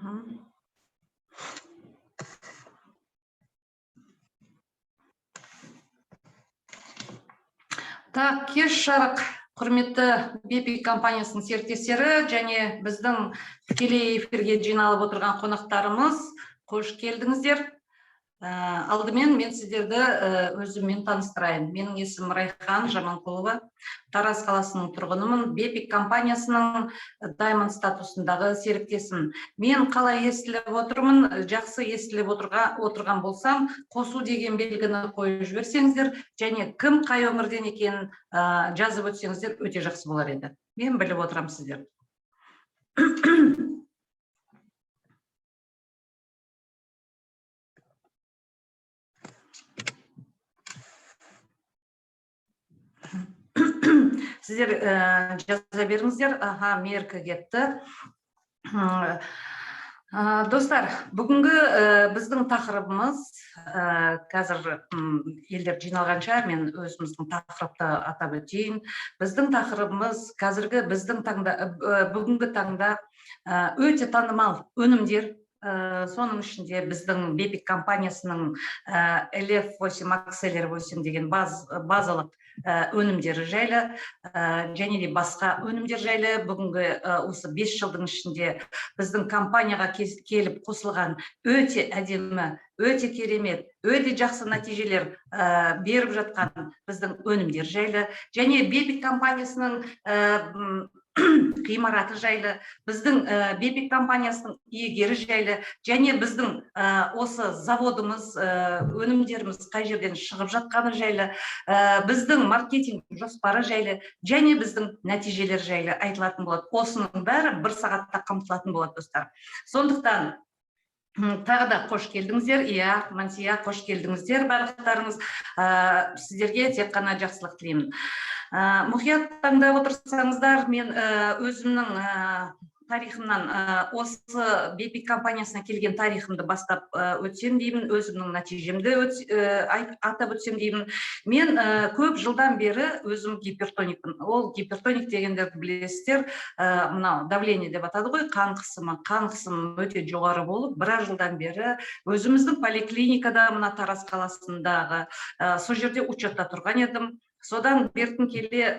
Так, кеш жарық, құрметті Бепик компаниясының серіктестері және біздің тікелей эфирге жиналып отырған қонақтарымыз, қош келдіңіздер. Алдымен мен сіздерді өзіммен таныстырайын. Менің есімім Райхан Жаманқұлова, Тараз қаласының тұрғынымын. Бепик компаниясының Diamond статусындағы серіктесімін. Мен қалай естіліп отырмын, жақсы естіліп отырған болсам, қосу деген белгіні қойып жіберсеңіздер, және кім қай өңірден екенін жазып өтсеңіздер, өте жақсы болар еді. Мен біліп отырам сіздер. Сіздер жаза беріңіздер. Меркі кетті. Достар, бүгінгі біздің тақырыбымыз, қазір елдер жиналғанша мен өзіміздің тақырыпты атап өтейін. Біздің тақырыбымыз қазіргі бүгінгі таңда өте танымал өнімдер. Соның ішінде біздің Бепик компаниясының LF8 Acceler 8 деген базалық өнімдері жайлы, және де басқа өнімдер жайлы бүгінгі осы 5 жылдың ішінде біздің компанияға келіп қосылған өте әдемі, өте керемет, өте жақсы нәтижелер беріп жатқан біздің өнімдер жайлы, және Бепик компаниясының ғимараты жайлы, біздің Бепик компаниясының иегері жайлы, және біздің осы заводымыз, өнімдеріміз қай жерден шығып жатқаны жайлы, біздің маркетинг жоспары жайлы, және біздің нәтижелер жайлы айтылатын болады. Осының бәрі бір сағатта қамтылатын болады, достар. Сондықтан тағы да қош келдіңіздер. Мансия, қош келдіңіздер барлықтарыңыз. Сіздерге тек қана жақсылық тілеймін. Мұқият таңдап отырсаңыздар, мен өзімнің тарихымнан, осы Бепик компаниясына келген тарихымды бастап өтсем деймін, өзімнің нәтижемді атап өтсем деймін. Мен көп жылдан бері өзім гипертоникпін. Ол гипертоник дегендерді білесіздер, мынау давление деп атады ғой, қан қысымы өте жоғары болып, біраз жылдан бері өзіміздің поликлиникада, мына Тараз қаласындағы, сол жерде учетта тұрған едім. Содан бертін келе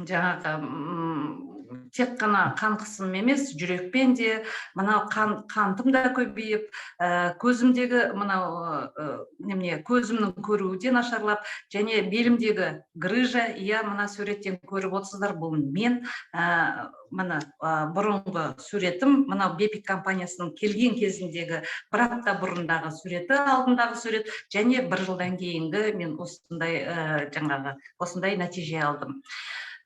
жаңағы тек қана қан қысым емес, жүрекпен де, мынау қантым да көбейіп, көзімдегі көзімнің көруі де нашарлап, және белімдегі грыжа, мына суреттен көріп отырсыздар, бұл мен, мына бұрынғы суретім, мына Бепик компаниясының келген кезіндегі бір апта бұрындағы суреті, алдындағы сурет, және бір жылдан кейінгі мен осындай нәтиже алдым.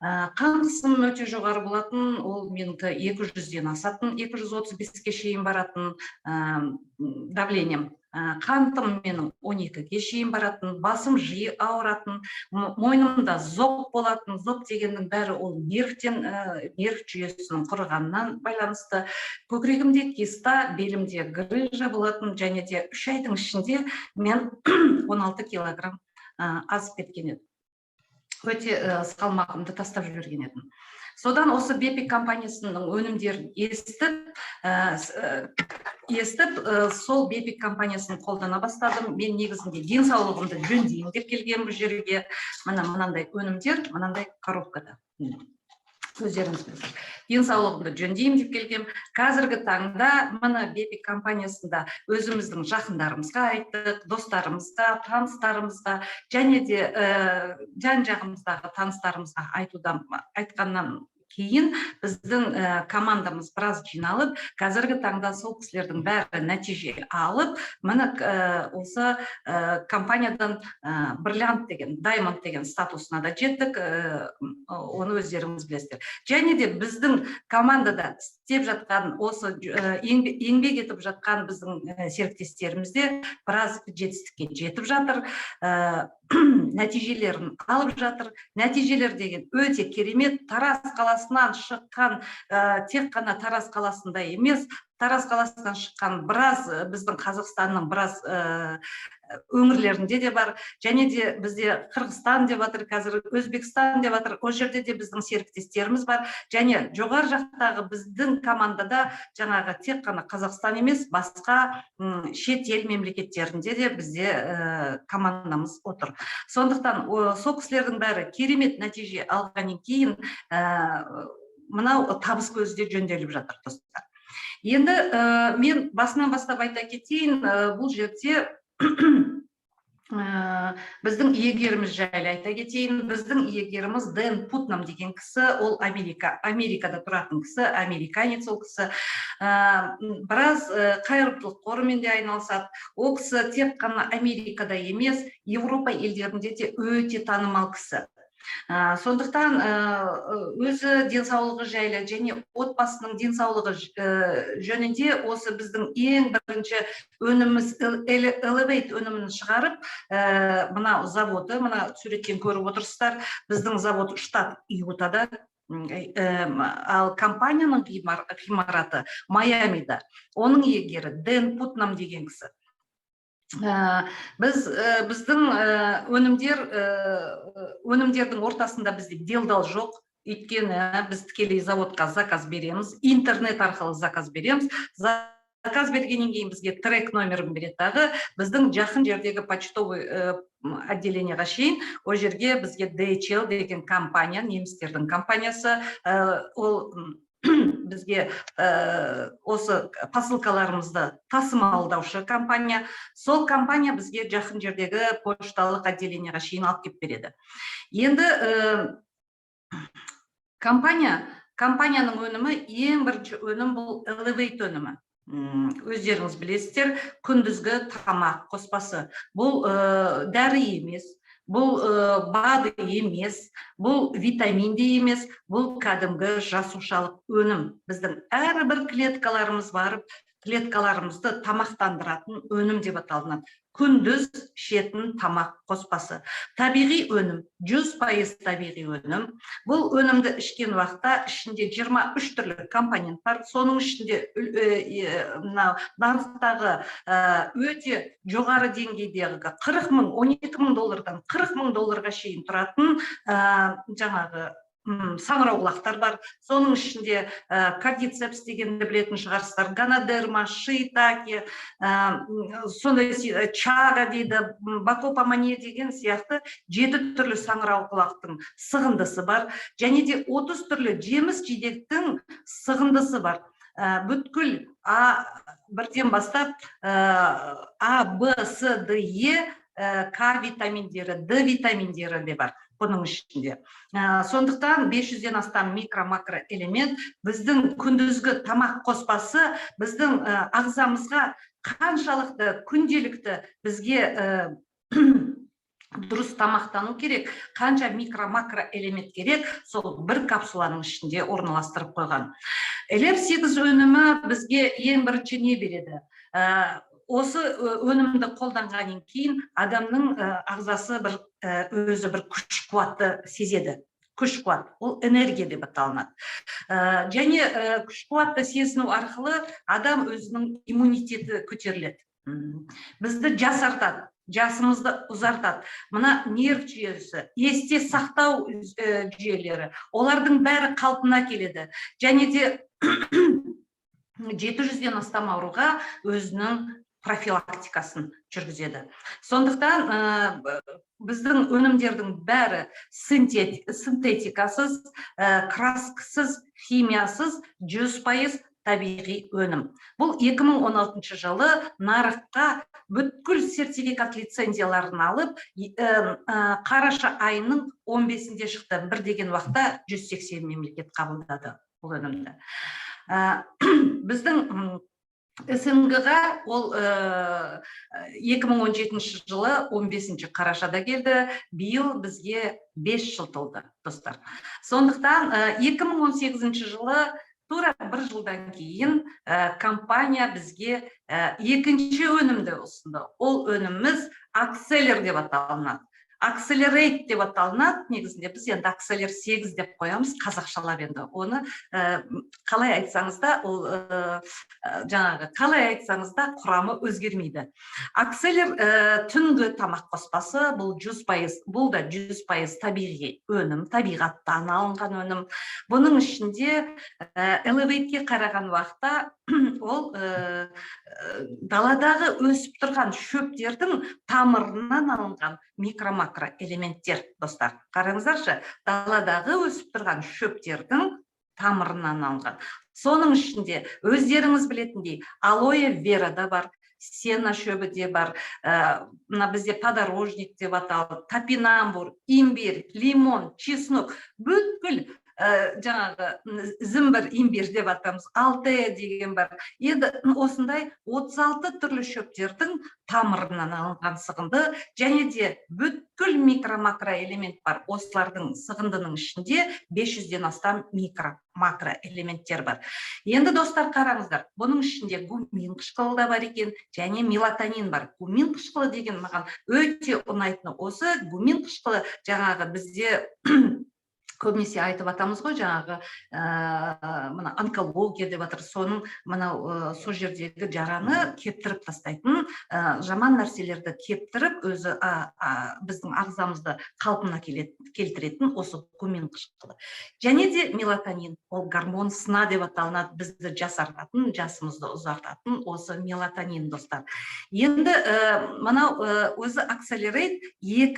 Қан қысым өте жоғары болатын, ол менікі 200-ден асатын, 235-ке шейін баратын давлением. Қантым менің 12-ге шейін баратын, басым жиі ауыратын, мойнымда зоб болатын. Зоб дегеннің бәрі ол нерв жүйесінің құрығаннан байланысты. Көкірегімде киста, белімде грыжа болатын, және де 3 айдың ішінде мен 16 килограмм азып кеткен едім. Өте салмағымды тастап жіберген едім. Содан осы Бепик компаниясының өнімдерін естіп, сол Бепик компаниясын қолдана бастадым. Мен негізінде денсаулығымды жөндейін деп келген бұл жерге. Мынандай өнімдер, мынандай коробкада. Өздеріңіз білесіздер. Денсаулығымды жөндеймін деп келгем. Қазіргі таңда мына Бепик компаниясында өзіміздің жақындарымызға айттық, достарымызға, таныстарымызға, және де жан-жағымыздағы таныстарымызға айтқаннан кейін біздің командамыз біраз жиналып, қазіргі таңда сол кісілердің бәрі нәтиже алып, мына осы компаниядан бриллиант деген, Diamond деген статусына да жеттік, оны өздеріңіз білесіздер. Және де біздің командада істеп жатқан, осы еңбек етіп жатқан біздің серіктестерімізде біраз жетістікке жетіп жатыр, нәтижелерін алып жатыр. Нәтижелер деген өте керемет. Тараз қаласынан шыққан, тек қана Тараз қаласында емес, Тараз қаласынан шыққан біраз біздің Қазақстанның біраз өңірлерінде де бар, және де бізде Қырғызстан деп жатыр, қазір Өзбекстан деп жатыр, ол жерде де біздің серіктестеріміз бар, және жоғары жақтағы біздің командада жаңағы тек қана Қазақстан емес, басқа шет ел мемлекеттерінде де бізде командамыз отыр. Сондықтан сол кісілердің бәрі керемет нәтиже алғаннан кейін мынау табыс көзі де жөнделіп жатыр, достар. Енді мен басынан бастап айта кетейін, бұл жерде біздің иегеріміз жайлы айта кетейін. Біздің иегеріміз Дэн Путнам деген кісі, ол Америкада тұратын кісі, американец ол кісі. Біраз қайырымдылық қорымен де айналысады. Ол кісі тек қана Америкада емес, Европа елдерінде де өте танымал кісі. Сондықтан өзі денсаулығы жайлы және отбасының денсаулығы жөнінде осы біздің ең бірінші өніміміз Elevate өнімін шығарып, мына заводы, мына суреттен көріп отырсыздар, біздің завод штат Ютада, ал компанияның ғимараты Майамида. Оның иегері Дэн Путнам деген кісі. Біздің өнімдердің ортасында бізде делдал жоқ, өйткені біз тікелей заводқа заказ береміз, интернет арқылы заказ береміз. Заказ бергеннен кейін бізге трек номерін береді дағы, біздің жақын жердегі почтовый отделениеға шейін, ол жерге бізге DHL деген компания, немістердің компаниясы, ол бізге осы посылкаларымызды тасымалдаушы компания, сол компания бізге жақын жердегі пошталық отделениеға шейін алып кеп береді. Енді компанияның өнімі, ең бірінші өнім бұл Elevate өнімі. Өздеріңіз білесіздер, күндізгі тамақ қоспасы. Бұл дәрі емес, бұл БАДы емес, бұл витамин де емес, бұл кәдімгі жасушалық өнім. Біздің әрбір клеткаларымыз барып, клеткаларымызды тамақтандыратын өнім деп аталынады. Күндіз ішетін тамақ қоспасы. Табиғи өнім, 100% табиғи өнім. Бұл өнімді ішкен уақытта ішінде 23 түрлі компонент бар. Соның ішінде нарықтағы өте жоғары деңгейдегі 40 мың, 12 мың доллардан 40 мың долларға шейін тұратын жаңағы саңырауқұлақтар бар. Соның ішінде кардицепс дегенді білетін шығарсыздар, ганадерма, шиитаке, сондай чага дейді, бакопамания деген сияқты 7 түрлі саңырауқұлақтың сығындысы бар, және де 30 түрлі жеміс жидектің сығындысы бар. Бүткіл бірден бастап А, Б, С, Д, Е, К витаминдері, Д витаминдері де бар бұның ішінде. Сондықтан 500-ден астам микро-макро элемент біздің күндізгі тамақ қоспасы біздің ағзамызға қаншалықты күнделікті бізге дұрыс тамақтану керек, қанша микро-макро элемент керек, сол бір капсуланың ішінде орналастырып қойған. Элев 8 өнімі бізге ең бірінші не береді? Осы өнімді қолданғаннан кейін адамның ағзасы өзі бір күш қуатты сезеді. Күш қуат, ол энергия деп аталынады. Және күш қуатты сезіну арқылы адам өзінің иммунитеті көтеріледі. Бізді жасартады, жасымызды ұзартады. Мына нерв жүйесі, есте сақтау жүйелері, олардың бәрі қалпына келеді. Және де 700-ден астам ауруға өзінің профилактикасын жүргізеді. Сондықтан біздің өнімдердің бәрі синтетикасыз, краскасыз, химиясыз, 100% табиғи өнім. Бұл 2016 жылы нарыққа бүткіл сертификат лицензияларын алып, қараша айының 15-інде шықты. Бір деген уақытта 180 мемлекет қабылдады бұл өнімді. Біздің СНГ-ға ол 2017 жылы 15 қарашада келді, биыл бізге 5 жыл толды, достар. Сондықтан 2018 жылы тура бір жылдан кейін компания бізге екінші өнімді ұсынды. Ол өніміміз акселер деп аталынады. акселерейт деп аталынады. Негізінде біз енді акселер 8 деп қоямыз, қазақшалап енді. Оны қалай айтсаңыз да, ол жаңағы қалай айтсаңыз да құрамы өзгермейді. Акселер түнгі тамақ қоспасы, бұл 100%, бұл да 100% табиғи өнім, табиғаттан алынған өнім. Бұның ішінде элевейтке қараған уақытта ол даладағы өсіп тұрған шөптердің тамырынан алынған микро-макро элементтер, достар. Қараңыздаршы, даладағы өсіп тұрған шөптердің тамырынан алынған. Соның ішінде өздеріңіз білетіндей алоэ вера да бар, сена шөбі де бар, мына бізде подорожник деп аталады, топинамбур, имбирь, лимон, чеснок, бүткіл жаңағы зімбір имбирь деп атамыз, алтея деген бар. Енді осындай 36 түрлі шөптердің тамырынан алынған сығынды, және де бүткіл микро-макро элемент бар. Осылардың сығындының ішінде 500-ден астам микро-макро элементтер бар. Енді достар, қараңыздар, бұның ішінде гумин қышқылы да бар екен, және мелатонин бар. Гумин қышқылы деген маған өте ұнайтыны осы. Гумин қышқылы жаңағы бізде көбінесе айтып атамыз ғой, жаңағы мына онкология деп атыр, соның мынау сол жердегі жараны кептіріп тастайтын, жаман нәрселерді кептіріп, өзі біздің ағзамызды қалпына келтіретін осы гумин қышқылы. Және де мелатонин, ол гормон сына деп аталынады, бізді жасартатын, жасымызды ұзартатын осы мелатонин, достар. Енді мынау өзі акселерейт 2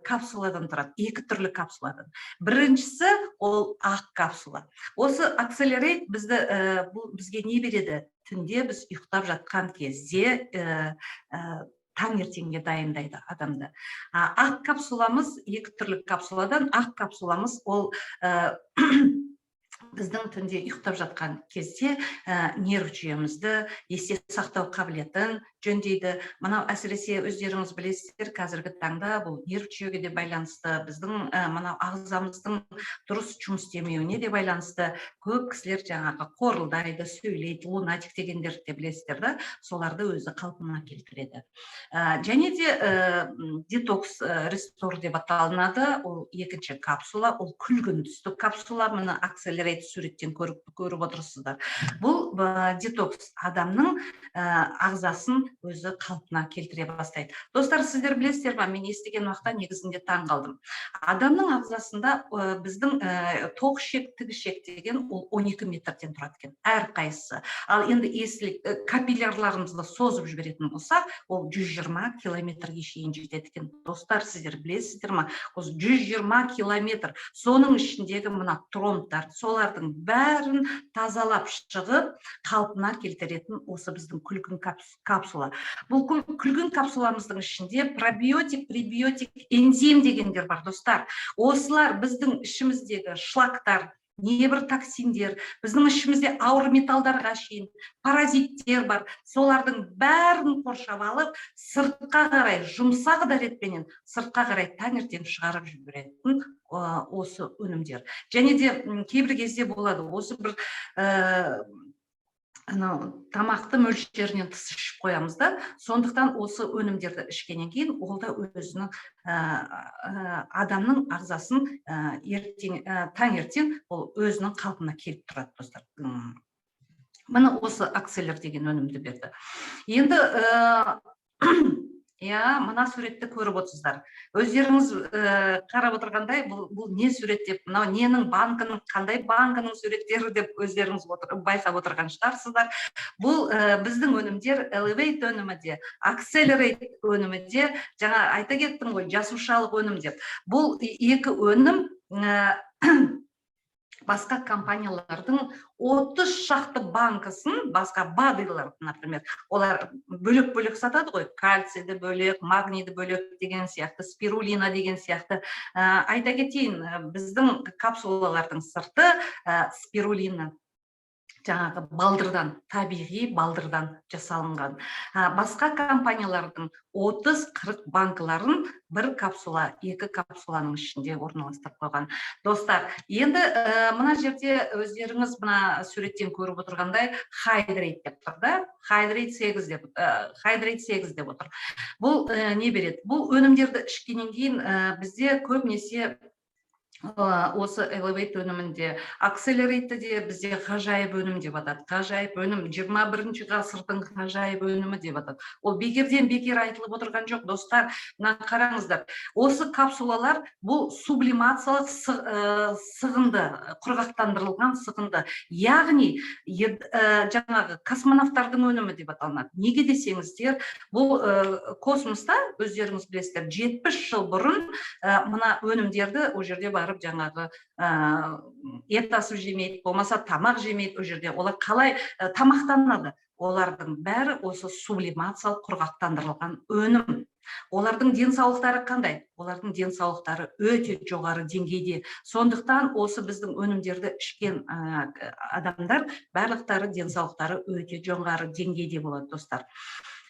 капсуладан тұрады, 2 түрлі капсуладан. Біріншісі ол ақ капсула. Осы акселерейт бізге не береді? Түнде біз ұйықтап жатқан кезде таңертеңге дайындайды адамды. Ақ капсуламыз 2 түрлі капсуладан. Ақ капсуламыз ол біздің түнде ұйықтап жатқан кезде нерв жүйемізді, есте сақтау қабілетін жөндейді. Мынау әсіресе өздеріңіз білесіздер, қазіргі таңда бұл нерв жүйеге де байланысты, біздің мынау ағзамыздың дұрыс жұмыс істемеуіне де байланысты. Көп кісілер жаңағы қорылдайды, сөйлейді, лунатик дегендерді де білесіздер да, соларды өзі қалпына келтіреді. Және де детокс рестор деп аталынады. Ол 2-ші капсула, ол күлгін түсті капсула. Мына акселерейт суреттен көріп отырсыздар. Бұл детокс адамның ағзасын өзі қалпына келтіре бастайды. Достар, сіздер білесіздер ме, мен естіген уақытта негізінде таң қалдым. Адамның ағзасында біздің тоқ ішек, тік ішек деген ол 12 метрден тұрады екен, әр қайсысы. Ал енді капиллярларымызды созып жіберетін болсақ, ол 120 километрге шейін жетеді екен. Достар, сіздер білесіздер ме, осы 120 километр, соның ішіндегі мына тромбтар, солардың бәрін тазалап шығып, қалпына келтіретін осы біздің күлгін капсула. Бұл күлгін капсуламыздың ішінде пробиотик, пребиотик, энзим дегендер бар, достар. Осылар біздің ішіміздегі шлактар, небір токсиндер, біздің ішімізде ауыр металдарға шейін паразиттер бар. Солардың бәрін қоршап алып, сыртқа қарай, жұмсақ дәретпенен сыртқа қарай таңертең шығарып жіберетін осы өнімдер. Және де кейбір кезде болады, осы бір тамақты мөлшерінен тыс ішіп қоямыз да, сондықтан осы өнімдерді ішкеннен кейін ол да өзінің адамның ағзасын таңертең ол өзінің қалпына келіп тұрады, достар. Мына осы акселер деген өнімді берді. Енді мына суретті көріп отырсыздар. Өздеріңіз қарап отырғандай, бұл не сурет деп, мынау ненің банкының, қандай банкының суреттері деп өздеріңіз байқап отырған шығарсыздар. Бұл біздің өнімдер, элевейт өнімі де, акселерейт өнімі де, жаңа айта кеттім ғой, жасушалық өнім деп. Бұл 2 өнім басқа компаниялардың 30 шақты банкасын, басқа БАДылар, например, олар бөлек-бөлек сатады ғой, кальцийді бөлек, магнийді бөлек деген сияқты, спирулина деген сияқты. Айта кетейін, біздің капсулалардың сырты спирулина. жаңағы балдырдан, табиғи балдырдан жасалынған. Басқа компаниялардың 30-40 банкыларын бір капсула, 2 капсуланың ішінде орналастырып қойған. Достар, енді мына жерде өздеріңіз мына суреттен көріп отырғандай хайдрейт деп тұр да, хайдрейт 8 деп отыр. Бұл не береді? Бұл өнімдерді ішкеннен кейін бізде көбінесе осы Elevate өнімінде, Accelerate де бізде ғажайып өнім деп атады. Ғажайып өнім, 21-ші ғасырдың ғажайып өнімі деп атады. Ол бекерден бекер айтылып отырған жоқ, достар. Мына қараңыздар. Осы капсулалар бұл сублимациялық сығынды, құрғақтандырылған сығынды. Яғни жаңағы космонавтардың өнімі деп аталынады. Неге десеңіздер, бұл космоста өздеріңіз білесіздер, 70 жыл бұрын мына өнімдерді о жерде барып жаңағы ет асып жемейді, болмаса тамақ жемейді о жерде. Олар қалай тамақтанады? Олардың бәрі осы сублимациялық құрғақтандырылған өнім. Олардың денсаулықтары қандай? Олардың денсаулықтары өте жоғары деңгейде. Сондықтан осы біздің өнімдерді ішкен адамдар барлықтары денсаулықтары өте жоғары деңгейде болады, достар.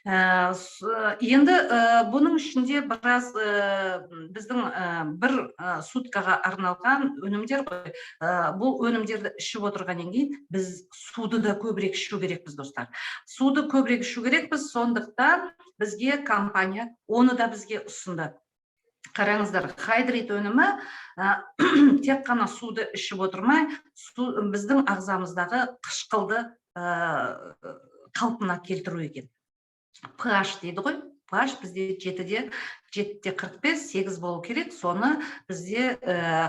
Енді бұның ішінде біраз біздің бір суткаға арналған өнімдер ғой. Бұл өнімдерді ішіп отырғаннан кейін біз суды да көбірек ішу керекпіз, достар. Суды көбірек ішу керекпіз, сондықтан бізге компания оны да бізге ұсынды. Қараңыздар, хайдрейт өнімі тек қана суды ішіп отырмай, біздің ағзамыздағы қышқылды қалпына келтіру екен. pH дейді ғой. pH бізде 7-де 45, 8 болу керек. Соны бізде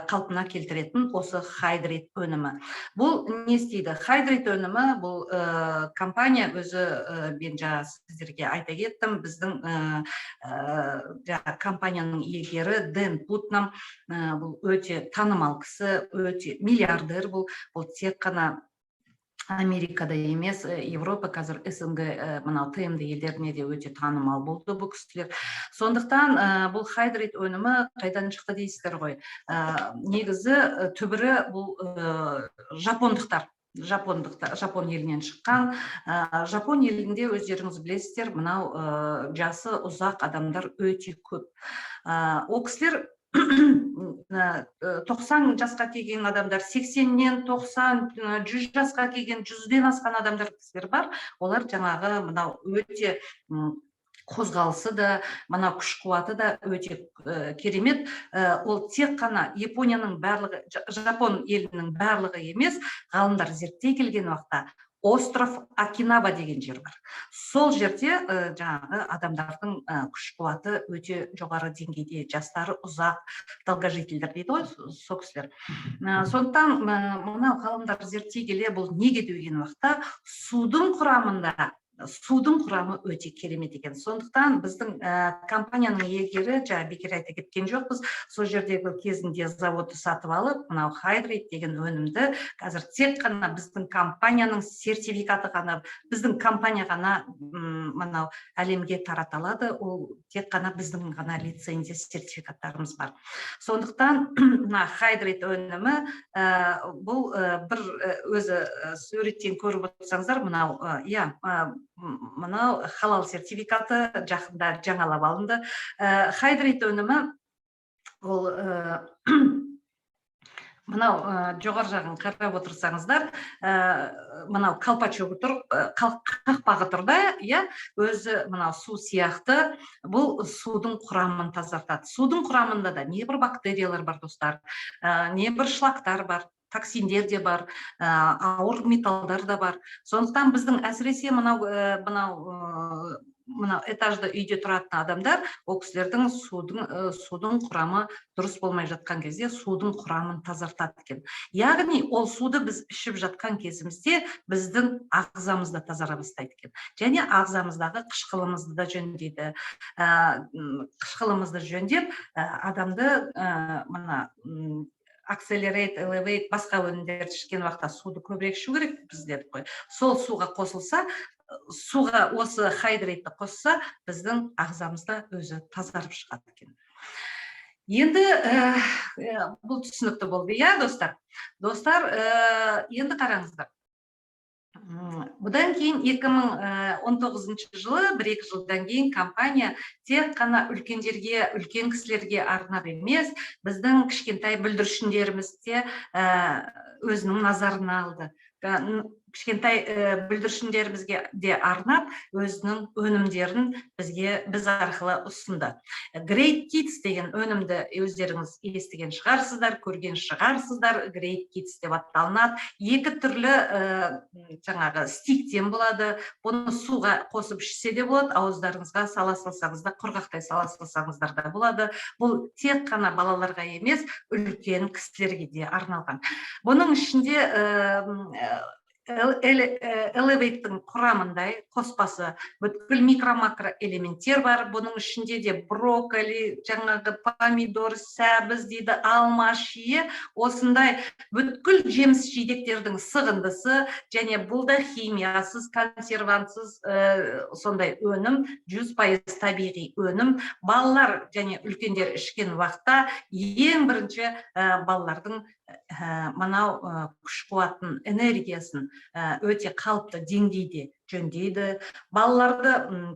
қалпына келтіретін осы хайдрейт өнімі. Бұл не істейді? Хайдрейт өнімі бұл компания өзі, мен жаңа сіздерге айта кеттім, біздің компанияның иегері Дэн Путнам, бұл өте танымал кісі, өте миллиардер, бұл тек қана Америкада емес, Европа, қазір СНГ, мынау ТМД елдеріне де өте танымал болды бұл кісілер. Сондықтан бұл хайдрейт өнімі қайдан шықты дейсіздер ғой. Негізі түбірі бұл жапондықтар. Жапон елінен шыққан. Жапон елінде өздеріңіз білесіздер, мынау жасы ұзақ адамдар өте көп. Ол кісілер 90 жасқа келген адамдар, 80-нен 90, 100 жасқа келген, 100-ден асқан адамдар бар. Олар жаңағы мынау өте қозғалысы да, мына күш қуаты да өте керемет. Ол тек қана Японияның барлығы, Жапон елінің барлығы емес, ғалымдар зерттей келген уақытта остров Окинава деген жер бар. Сол жерде жаңағы адамдардың күш қуаты өте жоғары деңгейде, жастары ұзақ, долгожительдер дейді ғой, сол кісілер. Сондықтан мынау ғалымдар зерттей келе, бұл неге деген уақытта судың құрамы өте керемет екен. Сондықтан біздің компанияның иегері, жаңа бекер айта кеткен жоқпыз, сол жердегі кезінде заводты сатып алып, мынау хайдрейт деген өнімді қазір тек қана біздің компанияның сертификаты ғана, біздің компания ғана мынау әлемге таратылады. Ол тек қана біздің ғана лицензия сертификаттарымыз бар. Сондықтан мына хайдрейт өнімі бұл бір өзі суреттен көріп отырсаңыздар, мынау халал сертификаты жақында жаңалап алынды. Хайдрейт өнімі ол мынау жоғар жағын қарап отырсаңыздар, мынау қалпачогы тұр, қақпағы тұр да, өзі мынау су сияқты, бұл судың құрамын тазартады. Судың құрамында да небір бактериялар бар, достар, небір шлактар бар, токсиндер де бар, ауыр металдар да бар. Сондықтан біздің әсіресе мынау этажды үйде тұратын адамдар, ол кісілердің судың құрамы дұрыс болмай жатқан кезде судың құрамын тазартады екен. Яғни ол суды біз ішіп жатқан кезімізде біздің ағзамызда тазара бастайды екен. Және ағзамыздағы қышқылымызды да жөндейді. Қышқылымызды жөндеп адамды Accelerate, Elevate, басқа өнімдерді ішкен уақытта суды көбірек ішу керек біз дедік қой. Сол суға қосылса, суға осы хайдрейтті қосса, біздің ағзамызда өзі тазарып шығады екен. Енді бұл түсінікті болды, достар. Достар, енді қараңыздар. Бұдан кейін 2019 жылы, 1-2 жылдан кейін компания тек қана үлкендерге, үлкен кісілерге арнап емес, біздің кішкентай бүлдіршіндеріміз де өзінің назарына алды. Кішкентай бүлдіршіндерімізге де арнап, өзінің өнімдерін біз арқылы ұсынды. Great Kids деген өнімді өздеріңіз естіген шығарсыздар, көрген шығарсыздар. Great Kids деп атталынады. Екі түрлі жаңағы стиктен болады. Бұны суға қосып ішсе де болады, ауыздарыңызға сала салсаңыз да, құрғақтай сала салсаңыздар да болады. Бұл тек қана балаларға емес, үлкен кісілерге де арналған. Бұның ішінде Elevate-тің құрамындай қоспасы бүткіл микро-макро элементтер бар. Бұның ішінде де брокколи, жаңағы помидор, сәбіз дейді, алма, шие, осындай бүткіл жеміс жидектердің сығындысы, және бұл да химиясыз, консервантсыз сондай өнім, 100% табиғи өнім. Балалар және үлкендер ішкен уақытта ең бірінші балалардың манау күш қуатын, энергиясын өте қалыпты деңгейде жөндейді. Балаларды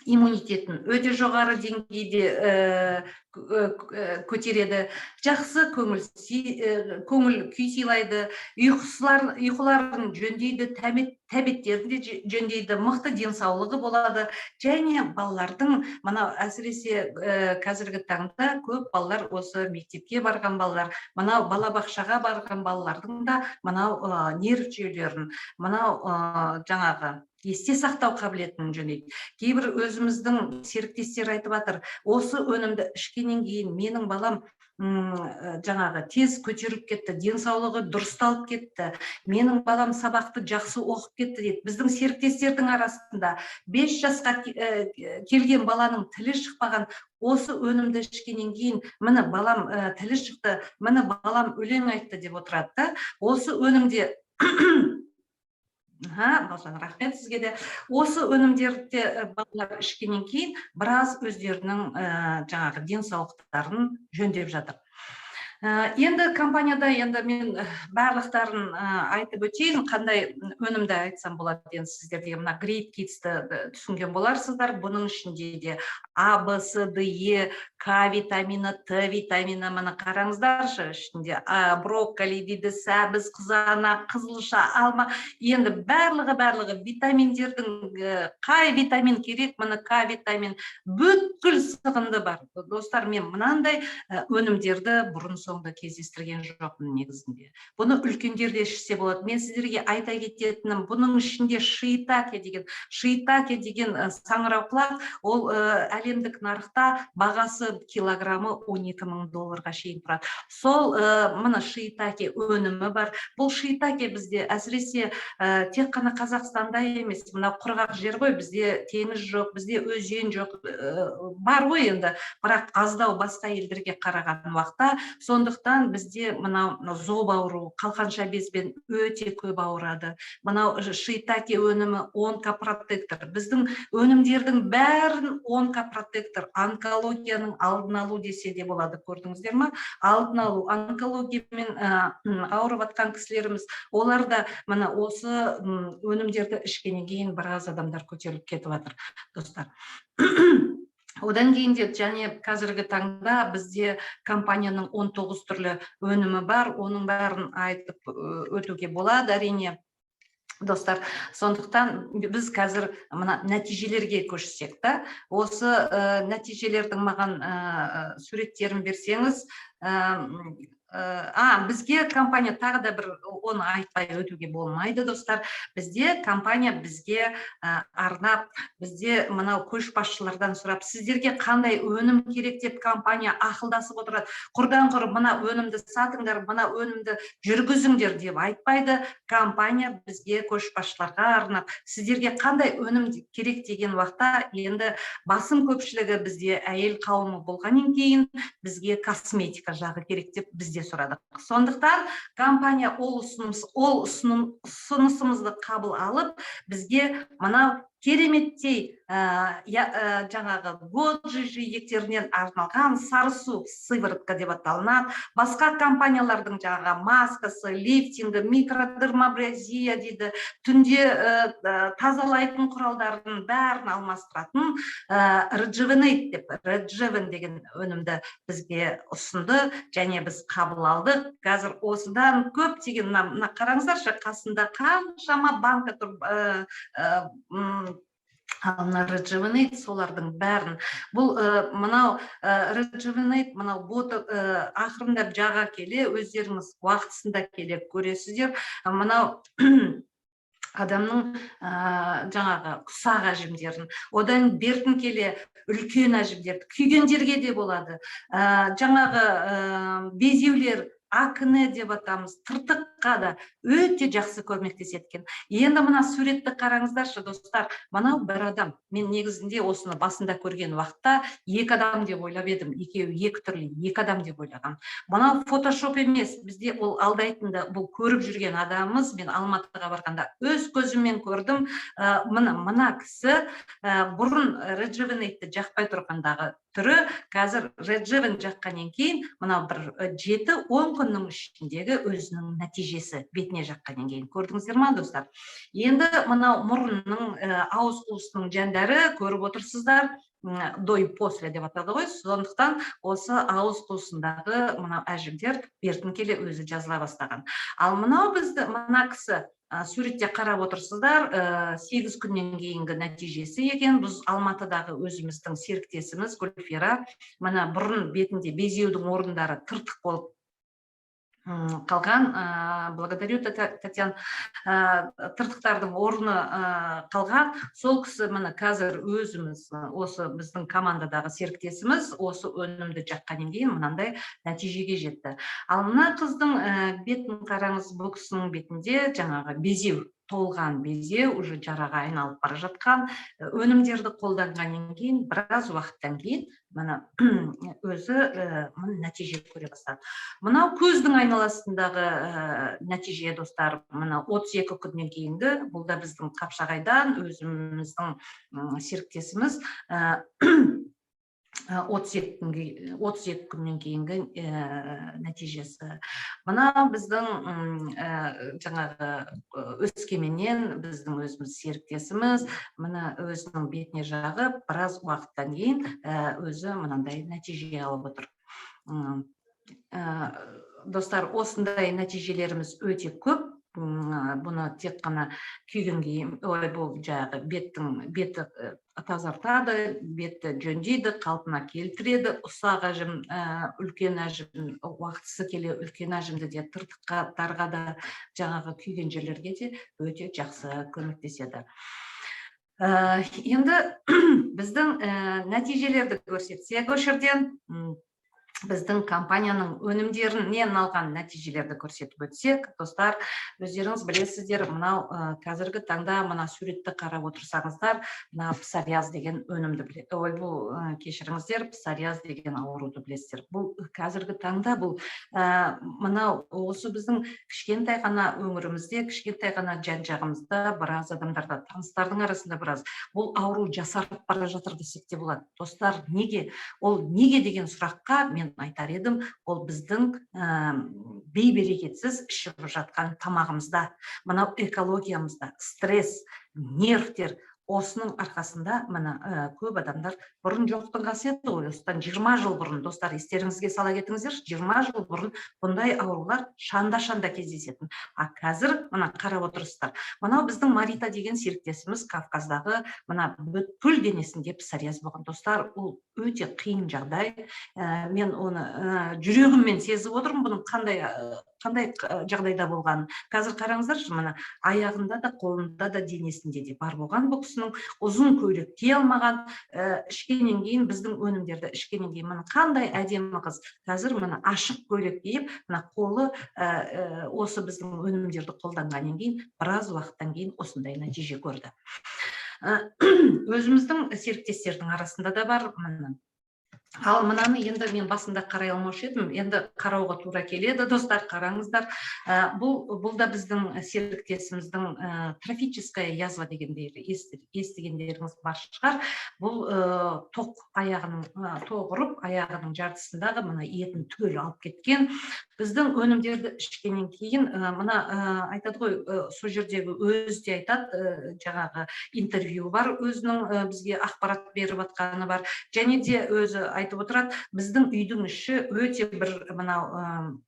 иммунитетін өте жоғары деңгейде көтереді. Жақсы көңіл күй сыйлайды, ұйқыларын жөндейді, тәбеттерді жөндейді, мықты денсаулығы болады. Және балалардың, манау әсіресе қазіргі таңда көп балалар, осы мектепке барған балалар, манау балабақшаға барған балалардың да манау нерв жүйелерін, манау жаңағы есте сақтау қабілетін жөндейді. Кейбір өзіміздің серіктестер айтып жатыр, осы өнімді ішкеннен кейін менің балам жаңағы тез көтеріліп кетті, денсаулығы дұрысталып кетті, менің балам сабақты жақсы оқып кетті дейді. Біздің серіктестердің арасында 5 жасқа келген баланың тілі шықпаған, осы өнімді ішкеннен кейін, міне балам тілі шықты, міне балам өлең айтты деп отырады. Осы өнімде рахмет сізге де. Осы өнімдерді балалар ішкеннен кейін біраз өздерінің жаңағы денсаулықтарын жөндеп жатыр. Енді компанияда мен барлықтарын айтып өтейін, қандай өнімді айтсам болады деген сіздерге. Мына Great Kids-ті түсінген боларсыздар. Бұның ішінде де А, Б, С, Д, Е, К витамині, Т витамині, мына қараңыздаршы, ішінде брокколи дейді, сәбіз, қызанақ, қызылша, алма. Енді барлығы витаминдердің қай витамин керек, мына К витамин бүткіл сығынды бар. Достар, мен мынандай өнімдерді бұрын соңды кездестірген жоқпын негізінде. Бұны үлкендерде ішсе болады. Мен сіздерге айта кететінім, бұның ішінде шиитаке деген саңырауқұлақ, ол әлемдік нарықта бағасы килограммы $12,000 шейін тұрады. Сол мына шиитаке өнімі бар. Бұл шиитаке бізде әсіресе тек қана Қазақстанда емес, мына құрғақ жер ғой, бізде теңіз жоқ, бізде өзен жоқ, бар ғой енді, бірақ аздау басқа елдерге қараған уақытта. Сондықтан бізде мынау зоб ауру, қалқанша безбен өте көп ауырады. Мынау шиитаке өнімі онкопротектор. Біздің өнімдердің бәрін онкопротектор, онкологияның алдын алу десе де болады, көрдіңіздер ма? Алдын алу, онкологиямен ауырып жатқан кісілеріміз, олар да мына осы өнімдерді ішкеннен кейін біраз адамдар көтеріліп кетіп жатыр, достар. Одан кейін де және қазіргі таңда бізде компанияның 19 түрлі өнімі бар, оның бәрін айтып өтуге болады, әрине. Достар, сондықтан біз қазір мына нәтижелерге көшсек та, осы нәтижелердің маған суреттерін берсеңіз, бізге компания тағы да бір оны айтпай өтуге болмайды, достар. Бізде компания бізге арнап, бізде мынау көшбасшылардан сұрап, сіздерге қандай өнім керек деп компания ақылдасып отырады. Құрдан құрып мына өнімді сатыңдар, мына өнімді жүргізіңдер деп айтпайды. Компания бізге көшбасшыларға арнап, сіздерге қандай өнім керек деген уақытта, енді басым көпшілігі бізде әйел қауымы болғаннан кейін бізге косметика жағы керек деп бізде сұрадық. Сондықтан компания ол ұсынысымызды қабыл алып, бізге мынау кереметтей жаңағы Годжи жиектерінен арналған сарысу сыворотка деп аталынады. Басқа компаниялардың жаңағы маскасы, лифтингі, микродермабразия дейді, түнде тазалайтын құралдардың бәрін алмастыратын Rejuvenate деп, Rejuven деген өнімді бізге ұсынды, және біз қабыл алдық. Қазір осыдан көптеген, мына қараңыздаршы, қасында қаншама банка тұр. Мына Rejuvenate солардың бәрін. Бұл мынау Rejuvenate, мынау ақырындап жаға келе, өздеріңіз уақытысында келе көресіздер. Мынау адамның жаңағы құсақ әжімдерін, одан бертін келе үлкен әжімдерді, күйгендерге де болады. Жаңағы безеулер, акне деп атамыз, тыртыққа да өте жақсы көмектеседі. Енді мына суретті қараңыздаршы, достар. Мынау бір адам. Мен негізінде осыны басында көрген уақытта екі адам деп ойлап едім. Екеуі екі түрлі, екі адам деп ойлағам. Мынау фотошоп емес, бізде ол алдайтынды, бұл көріп жүрген адамымыз. Мен Алматыға барғанда өз көзіммен көрдім. Мына кісі бұрын Rejuvenate жақпай тұрғандағы түрі, қазір Rejuven жаққаннан кейін, мынау бір 7-10 күннің ішіндегі өзінің нәтижесі бетіне жаққаннан кейін. Көрдіңіздер ма, достар? Енді мынау мұрынның, ауыз қуысының жәндері көріп отырсыздар. До и после деп атады ғой. Сондықтан осы ауыз қуысындағы мынау әжімдер бертін келе өзі жазыла бастаған. Ал мынау бізді, мына кісі суретте қарап отырсыздар, 8 күннен кейінгі нәтижесі екен. Біз Алматыдағы өзіміздің серіктесіміз Гүлфира, мына бұрын бетінде безеудің орындары тыртық болып қалған, благодарю, Татьяна, тыртықтардың орны қалған. Сол кісі мына қазір өзіміз, осы біздің командадағы серіктесіміз, осы өнімді жаққаннан кейін мынандай нәтижеге жетті. Ал мына қыздың бетін қараңыз, бұл кісінің бетінде жаңағы безеу, толған безеу, уже жараға айналып бара жатқан. Өнімдерді қолданғаннан кейін, біраз уақыттан кейін мына өзі нәтиже көре бастады. Мынау көздің айналасындағы нәтиже, достар. Мына 32 күннен кейінгі, бұл да біздің Қапшағайдан өзіміздің серіктесіміз, 32 күннен кейінгі нәтижесі. Мына біздің жаңағы Өскеменнен біздің өзіміз серіктесіміз, мына өзінің бетіне жағып, біраз уақыттан кейін өзі мынандай нәтиже алып отыр. Достар, осындай нәтижелеріміз өте көп. Бұны тек қана күйгенге, бұл жағы беті тазартады, бетті жөндейді, қалпына келтіреді. Ұсақ әжім, үлкен әжім, уақытысы келе үлкен әжімді де, тыртықтарға да, жаңағы күйген жерлерге де өте жақсы көмектеседі. Енді біздің нәтижелерді көрсетсек, өшірден біздің компанияның өнімдерінен алған нәтижелерді көрсетіп өтсек, достар, өздеріңіз білесіздер, мынау қазіргі таңда мына суретті қарап отырсаңыздар, мына псориаз деген өнімді біледі. Бұл кешіріңіздер, псориаз деген ауруды білесіздер. Бұл қазіргі таңда бұл мынау осы біздің кішкентай ғана өңірімізде, кішкентай ғана жан-жағымызда біраз адамдарда, таныстардың арасында біраз бұл ауру жасарып бара жатыр десек те болады. Достар, неге? Ол неге деген сұраққа мен айтар едім, ол біздің бейберекетсіз ішіп жатқан тамағымызда, мынау экологиямызда, стресс, нервтер, осының арқасында мына көп адамдар бұрын жоқтың қасиеті ғой. Осыдан 20 жыл бұрын, достар, естеріңізге сала кетіңіздер, 20 жыл бұрын бұндай аурулар шанда кездесетін. А қазір мына қарап отырсыздар. Мынау біздің Марита деген серіктесіміз Кавказдағы мына бүткіл денесінде псориаз болған. Достар, ол өте қиын жағдай. Мен оны жүрегіммен сезіп отырмын, бұның қандай жағдайда болғанын. Қазір қараңыздаршы, мына аяғында да, қолында да, денесінде де бар болған. Бұл кісінің ұзын көйлек кие алмаған, ішкеннен кейін, біздің өнімдерді ішкеннен кейін, мына қандай әдемі қыз. Қазір мына ашық көйлек киіп, мына қолы осы біздің өнімдерді қолданғаннан кейін, біраз уақыттан кейін осындай нәтиже көрді. Өзіміздің серіктестердің арасында да бар, Ал мынаны енді мен басында қарай алмаушы едім, енді қарауға тура келеді. Достар, қараңыздар. Бұл да біздің серіктесіміздің трофическая язва дегендерді естігендеріңіз бар шығар. Бұл тоқ ұрып, аяғының жартысындағы мына етін түгел алып кеткен. Біздің өнімдерді ішкеннен кейін, мына айтады ғой, сол жердегі өзі де айтады, жаңағы интервью бар, өзінің бізге ақпарат беріп жатқаны бар. Және де өзі айтып отырады, біздің үйдің іші өте бір мынау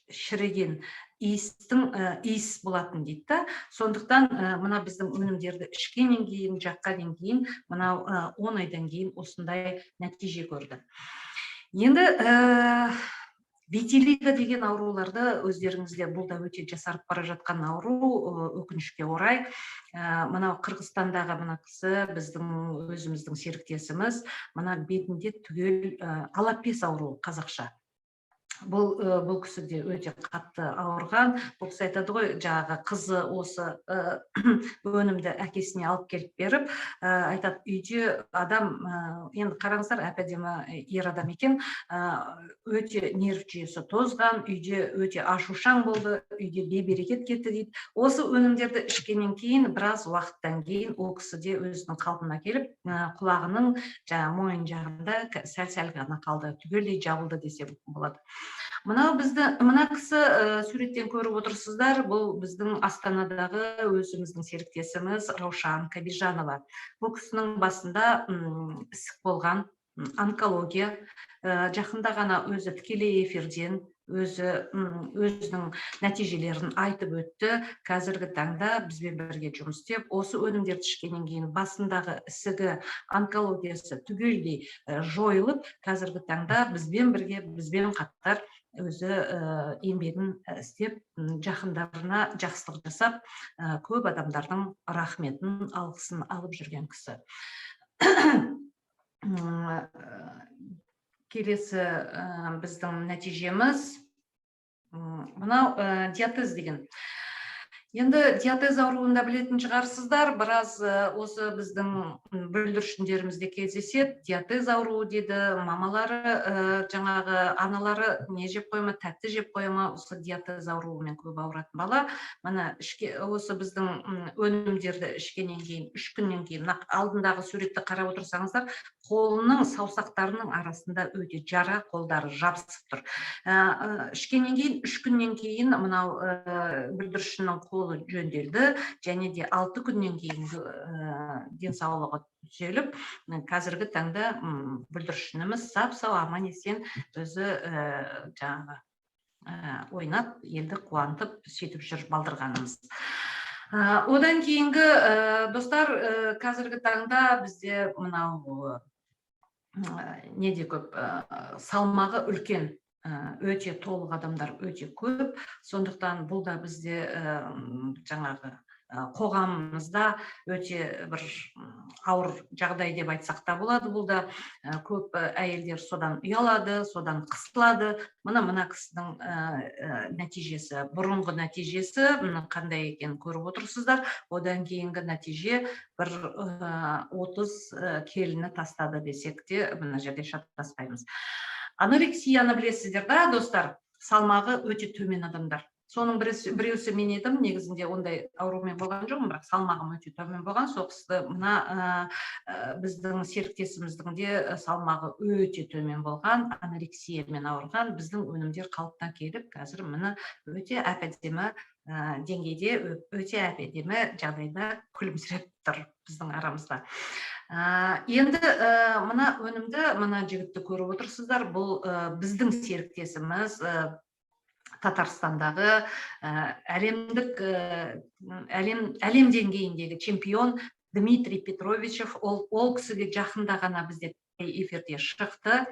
шіріген иіс болатын дейді да. Сондықтан мына біздің өнімдерді ішкеннен кейін, жаққаннан кейін, мынау 10 айдан кейін осындай нәтиже көрді. Енді витилиго деген ауруларды өздеріңізде, бұл да өте жасарып бара жатқан ауру, өкінішке орай. Мынау Қырғызстандағы мына кісі, біздің өзіміздің серіктесіміз, мына бетінде түгел алапес ауруы қазақша. Бұл кісі де өте қатты ауырған. Бұл кісі айтады ғой, жаңағы қызы осы өнімді әкесіне алып келіп беріп, айтады, үйде адам, енді қараңыздар, әп-әдемі ер адам екен, өте нерв жүйесі тозған, үйде өте ашушаң болды, үйде бейберекет кетті дейді. Осы өнімдерді ішкеннен кейін, біраз уақыттан кейін ол кісі де өзінің қалпына келіп, құлағының мойын жағында сәл-сәл ғана қалды, түгелдей жабылды десе болады. Мына кісі суреттен көріп отырсыздар, бұл біздің Астанадағы өзіміздің серіктесіміз Раушан Кабижанова. Бұл кісінің басында ісік болған, онкология, жақында ғана өзі тікелей эфирден өзінің нәтижелерін айтып өтті. Қазіргі таңда бізбен бірге жұмыс істеп, осы өнімдерді ішкеннен кейін басындағы ісігі, онкологиясы түгелдей жойылып, қазіргі таңда бізбен бірге, бізбен қатар өзі еңбегін істеп, жақындарына жақсылық жасап, көп адамдардың рахметін, алғысын алып жүрген кісі. Келесі біздің нәтижеміз мынау диатез деген. Енді диатез ауруында білетін шығарсыздар, біраз осы біздің бүлдіршіндерімізде кездеседі. Диатез ауруы деді, мамалары, жаңағы аналары не жеп қойма, тәтті жеп қойма, осы диатез ауруымен көп ауыратын бала. Мына осы біздің өнімдерді ішкеннен кейін, 3 күннен кейін, алдындағы суретті қарап отырсаңыздар, қолының саусақтарының арасында өте жара, қолдары жабысып тұр. Ішкеннен кейін, 3 күннен кейін мынау бүлдіршіннің қолы жөнделді, және де 6 күннен кейін денсаулығы түзеліп, қазіргі таңда бүлдіршініміз сап-сау аман есен өзі жаңағы ойнап, елді қуантып, сөйтіп жүр балдырғанымыз. Одан кейінгі достар, қазіргі таңда бізде мынау неде көп, салмағы үлкен, өте толық адамдар өте көп. Сондықтан бұл да бізде жаңағы қоғамымызда өте бір ауыр жағдай деп айтсақ та болады. Бұл да көп әйелдер содан ұялады, содан қысылады. Мына кісінің нәтижесі, бұрынғы нәтижесі қандай екен көріп отырсыздар. Одан кейінгі нәтиже бір 30 келіні тастады десек те, мына жерде шатаспаймыз. Анорексияны білесіздер да, достар, салмағы өте төмен адамдар. Соның біреусі мен едім, негізінде ондай аурумен болған жоқпын, бірақ салмағым өте төмен болған. Соғысты мына біздің серіктесіміздің де салмағы өте төмен болған, анорексиямен ауырған. Біздің өнімдер қалыптан келіп, қазір мына өте әп-әдемі деңгейде, өте әп-әдемі жағдайда күлімсіреп тұр біздің арамызда. Енді мына өнімді, мына жігітті көріп отырсыздар, бұл біздің серіктесіміз Татарстандағы әлем деңгейіндегі чемпион Дмитрий Петровичев. Ол кісіге жақында ғана бізде эфирде шықты,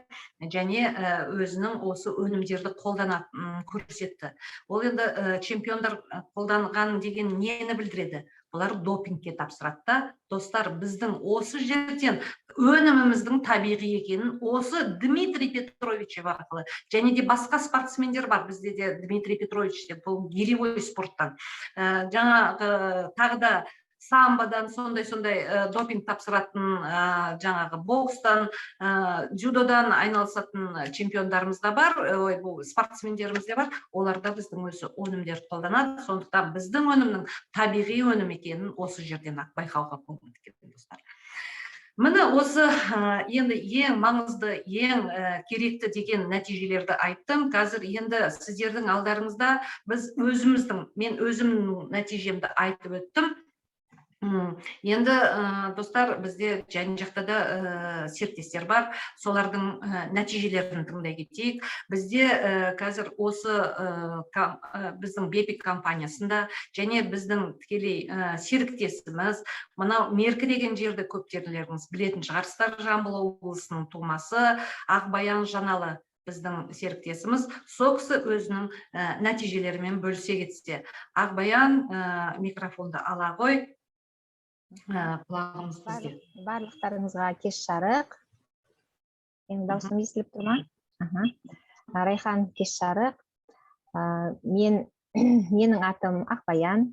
және өзінің осы өнімдерді қолданатынын көрсетті. Ол енді чемпиондар қолданған деген нені білдіреді? Бұлар допингке тапсырады да. Достар, біздің осы жерден өніміміздің табиғи екенін осы Дмитрий Петрович арқылы, және де басқа спортсмендер бар бізде де, Дмитрий Петрович деп, бұл гиревой спорттан. Жаңағы тағы да самбодан сондай допинг тапсыратын жаңағы бокстан, дзюдодан айналысатын чемпиондарымыз да бар, бұл спортсмендеріміз де бар. Олар да біздің өзі өнімдерді қолданады. Сондықтан біздің өнімнің табиғи өнім екенін осы жерден ақ байқауға болады екен достар. Міне осы енді ең маңызды, ең керекті деген нәтижелерді айттым. Қазір енді сіздердің алдарыңызда мен өзімнің нәтижемді айтып өттім. Енді достар, бізде және жақта да серіктестер бар, солардың нәтижелерін тыңдай кетейік. Бізде қазір осы біздің Бепик компаниясында және біздің тікелей серіктесіміз, мынау Меркі деген жерді көптерлеріңіз білетін шығарсыздар, Жамбыл облысының тумасы Ақбаян Жаналы біздің серіктесіміз, сол кісі өзінің нәтижелерімен бөлісе кетсе. Ақбаян, микрофонды ала қой. Барлықтарыңызға кеш жарық. Даусым естіліп тұр ма? Райхан, кеш жарық. Менің атым Ақбаян,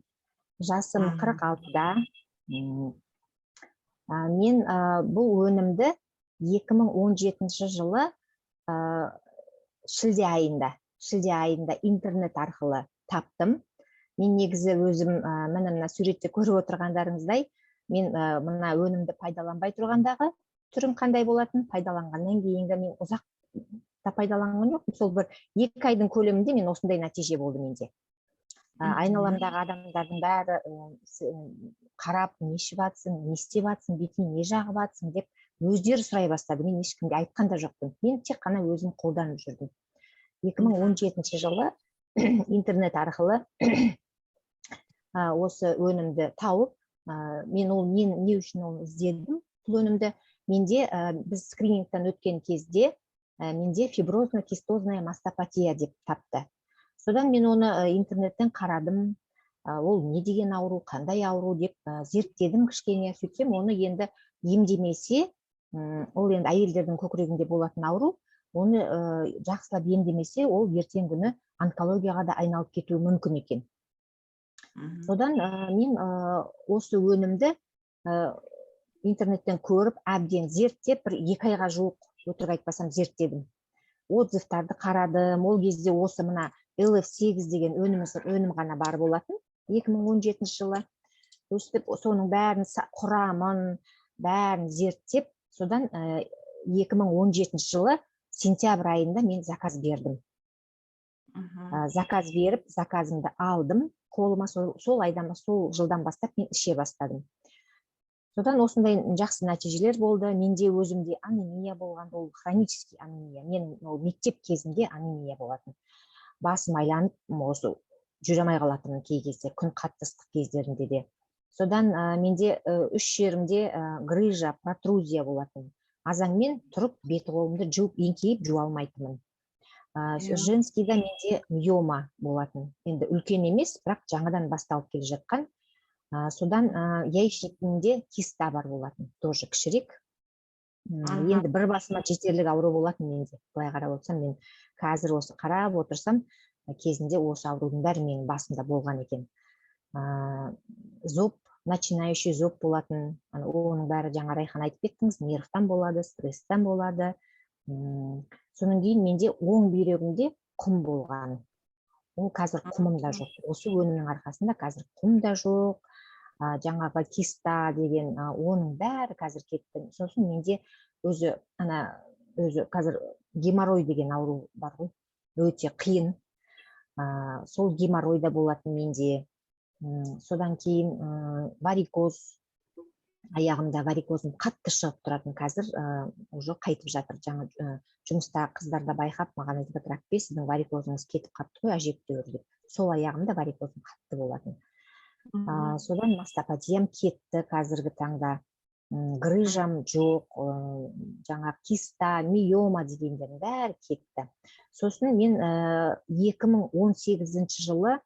жасым 46-да. Мен бұл өнімді 2017 жылы шілде айында интернет арқылы таптым. Мен негізі өзім мына суретте көріп отырғандарыңыздай, мен мына өнімді пайдаланбай тұрғандағы түрім қандай болатын, пайдаланғаннан кейінгі мен ұзақ та пайдаланған жоқпын. Сол бір 2 айдың көлемінде мен осындай нәтиже болды менде. Айналамдағы адамдардың бәрі қарап, не ішіп жатсың, не істеп жатсың, бетіңе не жағып жатсың деп өздері сұрай бастады. Мен ешкімге айтқан да жоқпын. Мен тек қана өзім қолданып жүрдім. 2017 жылы интернет арқылы осы өнімді тауып, мен ол не үшін оны іздедім, бұл өнімді. Менде біз скринингтен өткен кезде менде фиброзно-кистозная мастопатия деп тапты. Содан мен оны интернеттен қарадым, ол не деген ауру, қандай ауру деп зерттедім кішкене. Сөйтсем, оны енді емдемесе, ол енді әйелдердің көкірегінде болатын ауру, оны жақсылап емдемесе, ол ертең күні онкологияға да айналып кетуі мүмкін екен. Содан мен осы өнімді интернеттен көріп, әбден зерттеп, 2 айға жуық, өтірік айтпасам, зерттедім. Отзывтарды қарадым. Ол кезде осы мына LF8 деген өнім ғана бар болатын, 2017 жылы. Өстіп, соның бәрін, құрамын, бәрін зерттеп, содан 2017 жылы сентябрь айында мен заказ бердім. Заказ беріп, заказымды алдым. Қолыма сол жылдан бастап мен іше бастадым. Содан осындай жақсы нәтижелер болды. Менде өзімде анемия болған, ол хронический анемия. Мен мектеп кезінде анемия болатын. Басым айланып, осы жүре алмай қалатынмын кей кезде, күн қатты ыстық кездерінде де. Содан менде 3 жерімде грыжа, протрузия болатын. Азаңмен тұрып, беті қолымды жуып, еңкейіп жуа алмайтынмын. Женскийда менде миома болатын. Енді үлкен емес, бірақ жаңадан басталып келе жатқан. Содан яичникінде киста бар болатын, тоже кішірек. Енді бір басыма жетерлік ауру болатын менде. Былай қарап отырсам, мен қазір осы қарап отырсам, кезінде осы аурудың бәрі менің басымда болған екен. Зоб, начинающий зоб болатын. Оның бәрі жаңа Райхан айтып кеттіңіз, нервтан болады, стресстен болады. Соның кейін менде оң бүйрегімде құм болған. Ол қазір құмым да жоқ. Осы өнімнің арқасында қазір құм да жоқ. Жаңағы киста деген, оның бәрі қазір кетті. Сосын менде өзі қазір геморрой деген ауру бар ғой. Өте қиын. Сол геморрой да болатын менде. Содан кейін варикоз, аяғымда варикозым қатты шығып тұратын. Қазір уже қайтып жатыр. Жаңа жұмыста қыздарда байқап, маған айтып жатыр, Ақбе, сіздің варикозыңыз кетіп қатты ғой, әжептәуір деп. Сол аяғымда варикозым қатты болатын. Содан мастопатиям кетті қазіргі таңда. Грыжам жоқ, жаңа киста, миома дегендердің бәрі кетті. Сосын мен 2018 жылы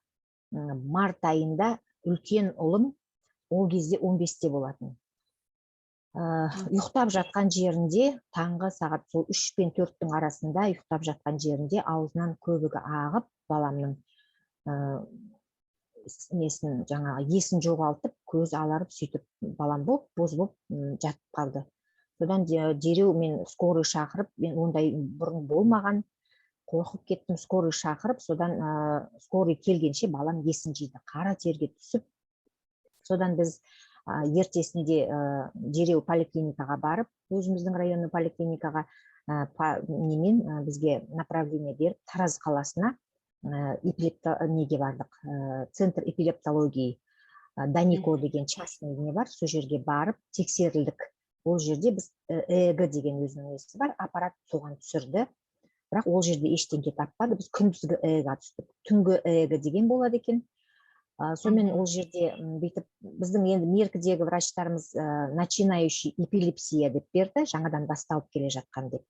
март айында үлкен ұлым ол кезде 15-те болатын. Ұйықтап жатқан жерінде, таңғы сағат 3 пен 4-тің арасында ұйықтап жатқан жерінде аузынан көбігі ағып, баламның есін жоғалтып, көз аларып сөйтіп балам боз болып жатып қалды. Содан дереу мен скорый шақырып, мен ондай бұрын болмаған, қорқып кеттім, скорый шақырып, содан скорый келгенше балам есін жиды, қара терге түсіп. Содан біз ертесінде дереу поликлиникаға барып, өзіміздің районный поликлиникаға бізге направление беріп, Тараз қаласына неге бардық, центр эпилептологии, Данико деген частный не бар, сол жерге барып тексерілдік. Ол жерде біз ЭЭГ деген өзінің несі бар, аппарат соған түсірді. Бірақ ол жерде ештеңе таппады, біз күндізгі ЭЭГ-ға түстік. Түнгі ЭЭГ деген болады екен. Сонымен ол жерде бүйтіп, біздің енді меркідегі врачтарымыз начинающий эпилепсия деп берді, жаңадан басталып келе жатқан деп.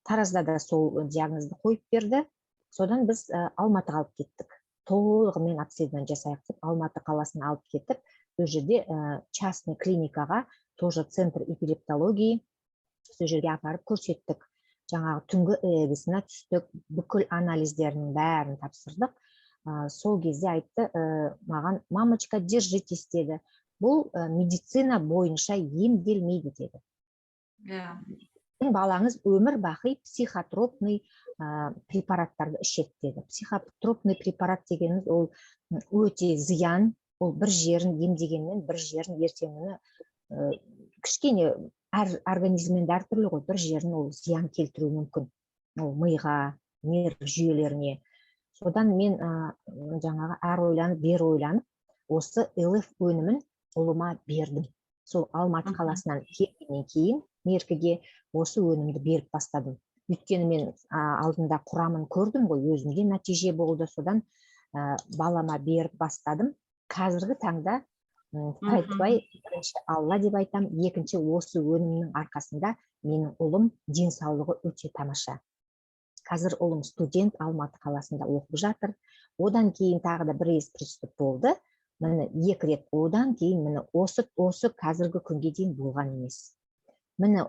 Таразда да сол диагнозды қойып берді. Содан біз Алматыға алып кеттік. Толығымен обследование жасайық деп, Алматы қаласына алып кетіп, сол жерде частный клиникаға, тоже центр эпилептологии, сол жерге апарып көрсеттік. Жаңағы түнгі ЭЭГ-сіне түстік, бүкіл анализдерінің бәрін тапсырдық. Сол кезде айтты, маған, мамочка, держитесь деді. Бұл медицина бойынша емделмейді деді. Балаңыз өмір бақи психотропный препараттарды ішеді деді. Психотропный препарат дегеніміз ол өте зиян, ол бір жерін емдегенмен бір жерін ертеңіне кішкене организмінде әртүрлі ғой, бір жерін ол зиян келтіруі мүмкін. Ол миға, нерв жүйелеріне. Содан мен жаңағы әр ойланып, бер ойланып, осы ЛФ өнімін ұлыма бердім. Сол Алматы қаласынан келгеннен кейін меркіге осы өнімді беріп бастадым. Өйткені мен алдында құрамын көрдім ғой, өзімде нәтиже болды. Содан балама беріп бастадым. Қазіргі таңда айтпай, бірінші Алла деп айтам, екінші осы өнімнің арқасында менің ұлым денсаулығы өте тамаша. Қазір ұлым студент, Алматы қаласында оқып жатыр. Одан кейін тағы да бір приступ болды. Міне 2 рет, одан кейін міне осы қазіргі күнге дейін болған емес. Міне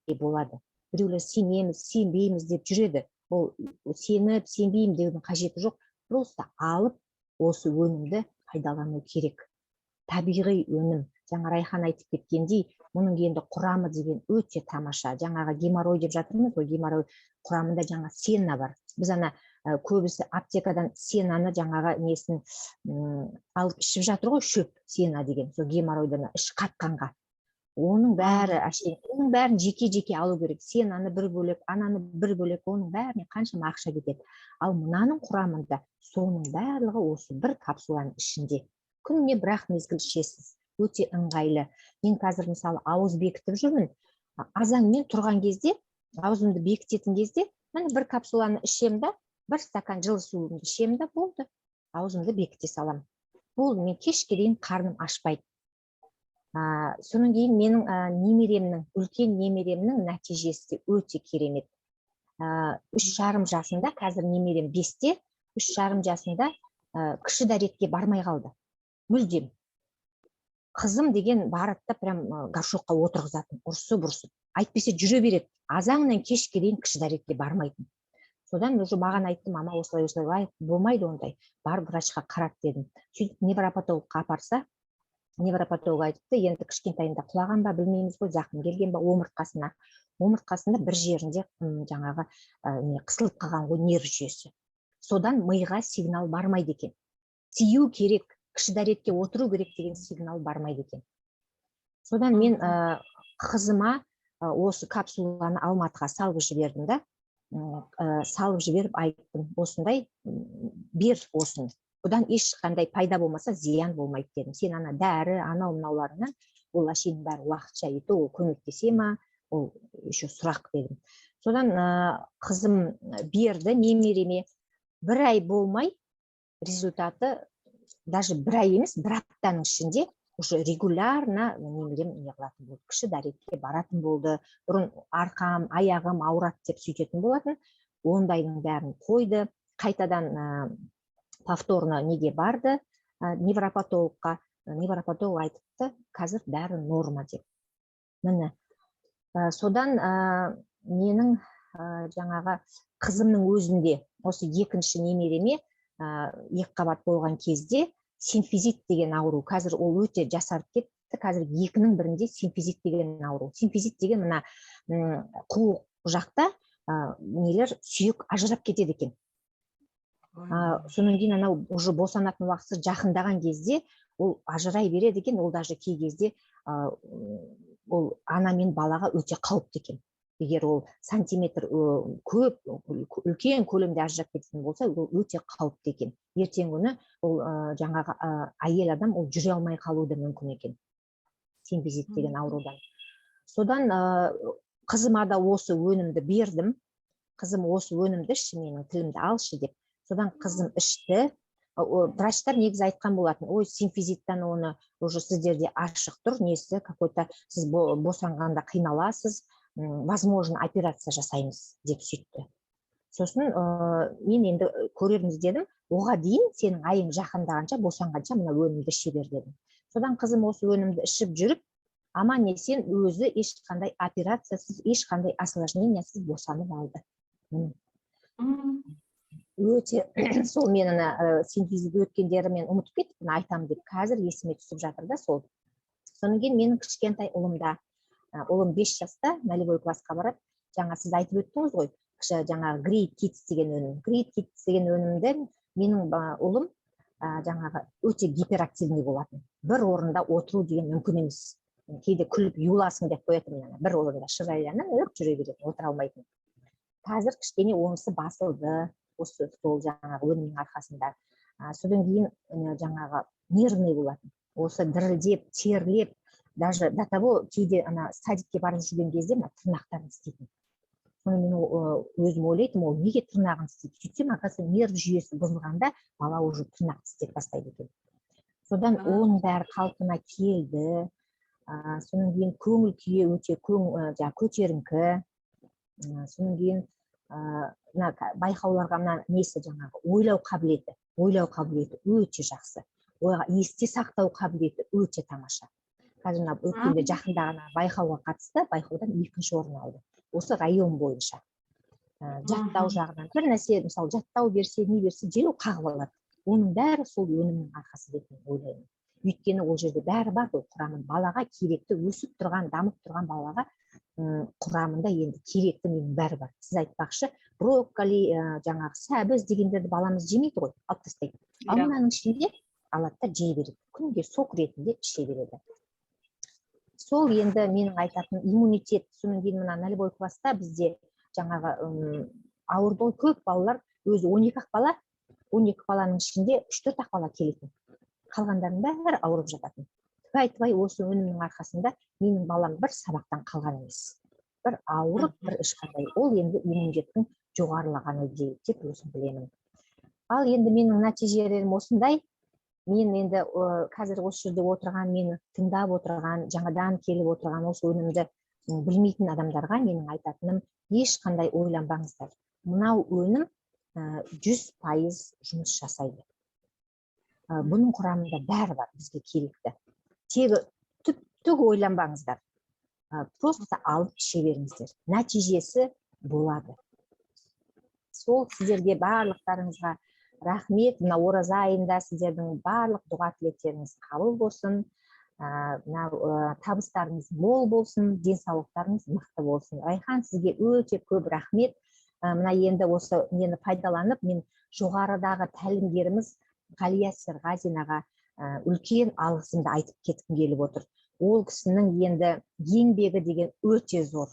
болады. Біреулер сенеміз, сенбейміз деп жүреді. Ол сеніп, сенбеймін деудің қажеті жоқ. Просто алып, осы өнімді пайдалану керек. Табиғи өнім. Жаңа Райхан айтып кеткендей, мұның енді құрамы деген өте тамаша. Жаңағы геморрой деп жатырмыз ғой, геморрой құрамында жаңа сена бар. Біз көбісі аптекадан сенаны жаңағы несін алып ішіп жатыр ғой, шөп сена деген. Сол геморройдан іш қатқанға. Оның бәрін жеке-жеке алу керек. Сенаны бір бөлек, ананы бір бөлек, оның бәріне қаншама ақша кетеді. Ал мынаның құрамында соның барлығы осы бір капсуланың ішінде. Күніне бірақ мезгіл ішесіз. Өте ыңғайлы. Мен қазір мысалы ауыз бекітіп жүрмін. Азанмен тұрған кезде, аузымды бекітетін кезде, мен бір капсуланы ішемді, бір стакан жылы суымды ішемді, болды. Аузымды бекіте салам. Болды, мен кешке дейін қарным ашпайды. Соның кейін менің немеремнің, үлкен немеремнің нәтижесі өте керемет. 3,5 жасында, қазір немерем 5-те, 3,5 жасында кіші дәретке бармай қалды. Мүлдем. Қызым деген баратта прям горшокқа отырғызатын, ұрсы-бұрсы. Айтпесе жүре береді. Азаннан кешке дейін кіші дәретке бармайтын. Содан уже маған айтты, мама, осылай болмайды ондай. Барып врачқа қарат дедім. Сөйтіп невропатологқа апарса, невропатолог айтыпты, енді кішкентайында құлаған ба, білмейміз ғой, зақым келген ба омыртқасына. Омыртқасында бір жерінде жаңағы қысылып қалған ғой нерв жүйесі. Содан миға сигнал бармайды екен. Тию керек, кіші дәретке отыру керек деген сигнал бармайды екен. Содан мен қызыма осы капсуланы Алматыға салып жібердім да, салып жіберіп айттым, осындай бер осын. Бұдан ешқандай пайда болмаса зиян болмайды дедім. Сен ана дәрі, анау-мынауларынан ол әшейін бәрі уақытша еді, ол көмектесе ма, ол еще сұрақ дедім. Содан қызым берді немереме. 1 ай болмай результаты, даже 1 ай емес, 1 аптаның ішінде уже регулярно немерем не қылатын болды. Кіші дәретке баратын болды. Бұрын арқам, аяғым ауырады деп сөйтетін болатын. Ондайдың бәрін қойды. Қайтадан повторно неге барды, невропатологқа. Невропатолог айтыпты, қазір бәрі норма деп. Міне. Содан менің жаңағы қызымның өзінде, осы екінші немереме 2 қабат болған кезде симфизит деген ауру. Қазір ол өте жасарып кетті. Қазір екінің бірінде симфизит деген ауру. Симфизит деген мына қуық жақта нелер сүйек ажырап кетеді екен. Содан кейін анау уже босанатын уақыты жақындаған кезде ол ажырай береді екен. Ол даже кей кезде ол ана мен балаға өте қауіпті екен. Егер ол сантиметр көп, үлкен көлемде ажырап кететін болса, ол өте қауіпті екен. Ертең күні ол жаңағы әйел адам ол жүре алмай қалуы да мүмкін екен. Симфизит деген аурудан. Содан қызыма да осы өнімді бердім. Қызым осы өнімді ішші, менің тілімді алшы деп. Содан қызым ішті. Врачтар негізі айтқан болатын, ой, симфизиттан оны уже сіздерде ашық тұр, несі, какой-то сіз босанғанда қиналасыз, возможно, операция жасаймыз деп сөйтті. Сосын мен енді көрерміз дедім, оға дейін сенің айың жақындағанша, босанғанша мына өнімді іше бер дедім. Содан қызым осы өнімді ішіп жүріп, аман есен өзі ешқандай операциясыз, ешқандай осложнениясыз босанып алды. Өте сол мен синтезді өткендері мен ұмытып кеттім, айтам деп қазір есіме түсіп жатыр да сол. Содан кейін менің кішкентай ұлымда, ұлым 5 жаста, нолевой классқа барады. Жаңа сіз айтып өттіңіз ғой, жаңағы Great Kids деген өнім. Great Kids деген өнімді менің ұлым жаңағы өте гиперактивный болатын. Бір орында отыру деген мүмкін емес. Кейде күліп юласың деп қоятын, бір орында шырайланып жүре беретін, отыра алмайтын. Қазір кішкене онысы басылды. Осы сол жаңағы өнімнің арқасында. Содан кейін жаңағы нервный болатын. Осы дірілдеп, терлеп, даже до того кейде садикке барып жүрген кезде тырнақтарын істейтін. Соны мен өзім ойлайтын, ол неге тырнағын істейді? Сөйтсем, оказывается, нерв жүйесі бұзылғанда бала уже тырнақ істеп бастайды екен. Содан оның бәрі қалпына келді. Содан кейін көңіл күйі өте көтеріңкі. Содан кейін байқауларға несі жаңағы ойлау қабілеті өте жақсы. Ойға есте сақтау қабілеті өте тамаша. Қазір өткенде жақында байқауға қатысты, байқаудан 2-ші орын алды. Осы район бойынша. Жаттау жағынан бір нәрсе, мысалы, жаттау берсе, не берсе, дереу қағып алады. Оның бәрі сол өнімнің арқасы деп ойлаймын. Өйткені ол жерде бәрі бар ғой, құрамын балаға керекті, өсіп тұрған, дамып тұрған балаға құрамында енді керекті менің бәрі бар. Сіз айтпақшы, брокколи, жаңағы сәбіз дегендерді баламыз жемейді ғой, алып тастайды. Ал мынаның ішінде алады да жей береді. Күнде сок ретінде іше береді. Сол енді менің айтатын иммунитет. Содан кейін мына нолевой класста бізде жаңағы ауырды көп балалар, өзі 12 бала, 12 баланың ішінде 3-4 бала келетін. Қалғандарының бәрі ауырып жататын. Тыбай осы өнімнің арқасында менің балам бір сабақтан қалған емес. Бір ауырып, бір ешқандай. Ол енді иммунитеттің жоғарылағаны деп өзім білемін. Ал енді менің нәтижелерім осындай. Мен енді қазір осы жерде отырған, мені тыңдап отырған, жаңадан келіп отырған осы өнімді білмейтін адамдарға менің айтатыным, ешқандай ойланбаңыздар. Мынау өнім 100% жұмыс жасайды. Бұның құрамында бәрі бар, бізге керекті. Тегі түк ойланбаңыздар. Просто алып іше беріңіздер. Нәтижесі болады. Сол сіздерге барлықтарыңызға рахмет. Мына ораза айында сіздердің барлық дұға тілектеріңіз қабыл болсын. Табыстарыңыз мол болсын, денсаулықтарыңыз мықты болсын. Райхан, сізге өте көп рахмет. Мына енді осы нені пайдаланып, мен жоғарыдағы тәлімгеріміз Ғалия Серғазинаға үлкен алғысымды айтып кеткім келіп отыр. Ол кісінің енді еңбегі деген өте зор.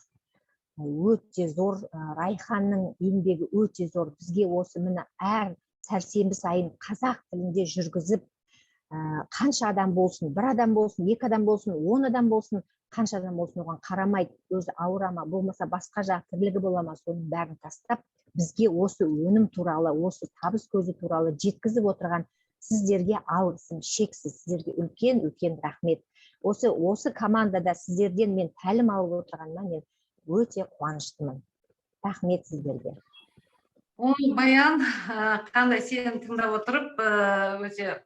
Өте зор. Райханның еңбегі өте зор. Бізге осы міне әр сәрсенбі сайын қазақ тілінде жүргізіп, қанша адам болсын, бір адам болсын, 2 адам болсын, 10 адам болсын, қанша адам болсын, оған қарамайды, өзі ауырама, болмаса басқа жақ тірлігі болама, соның бәрін тастап, бізге осы өнім туралы, осы табыс көзі туралы жеткізіп отырған сіздерге алғысым шексіз, сіздерге үлкен рахмет. Осы командада сіздерден мен тәлім алып отырғаныма мен өте қуаныштымын. Рахмет сіздерге. Ол баян, қандай сені тыңдап отырып, өте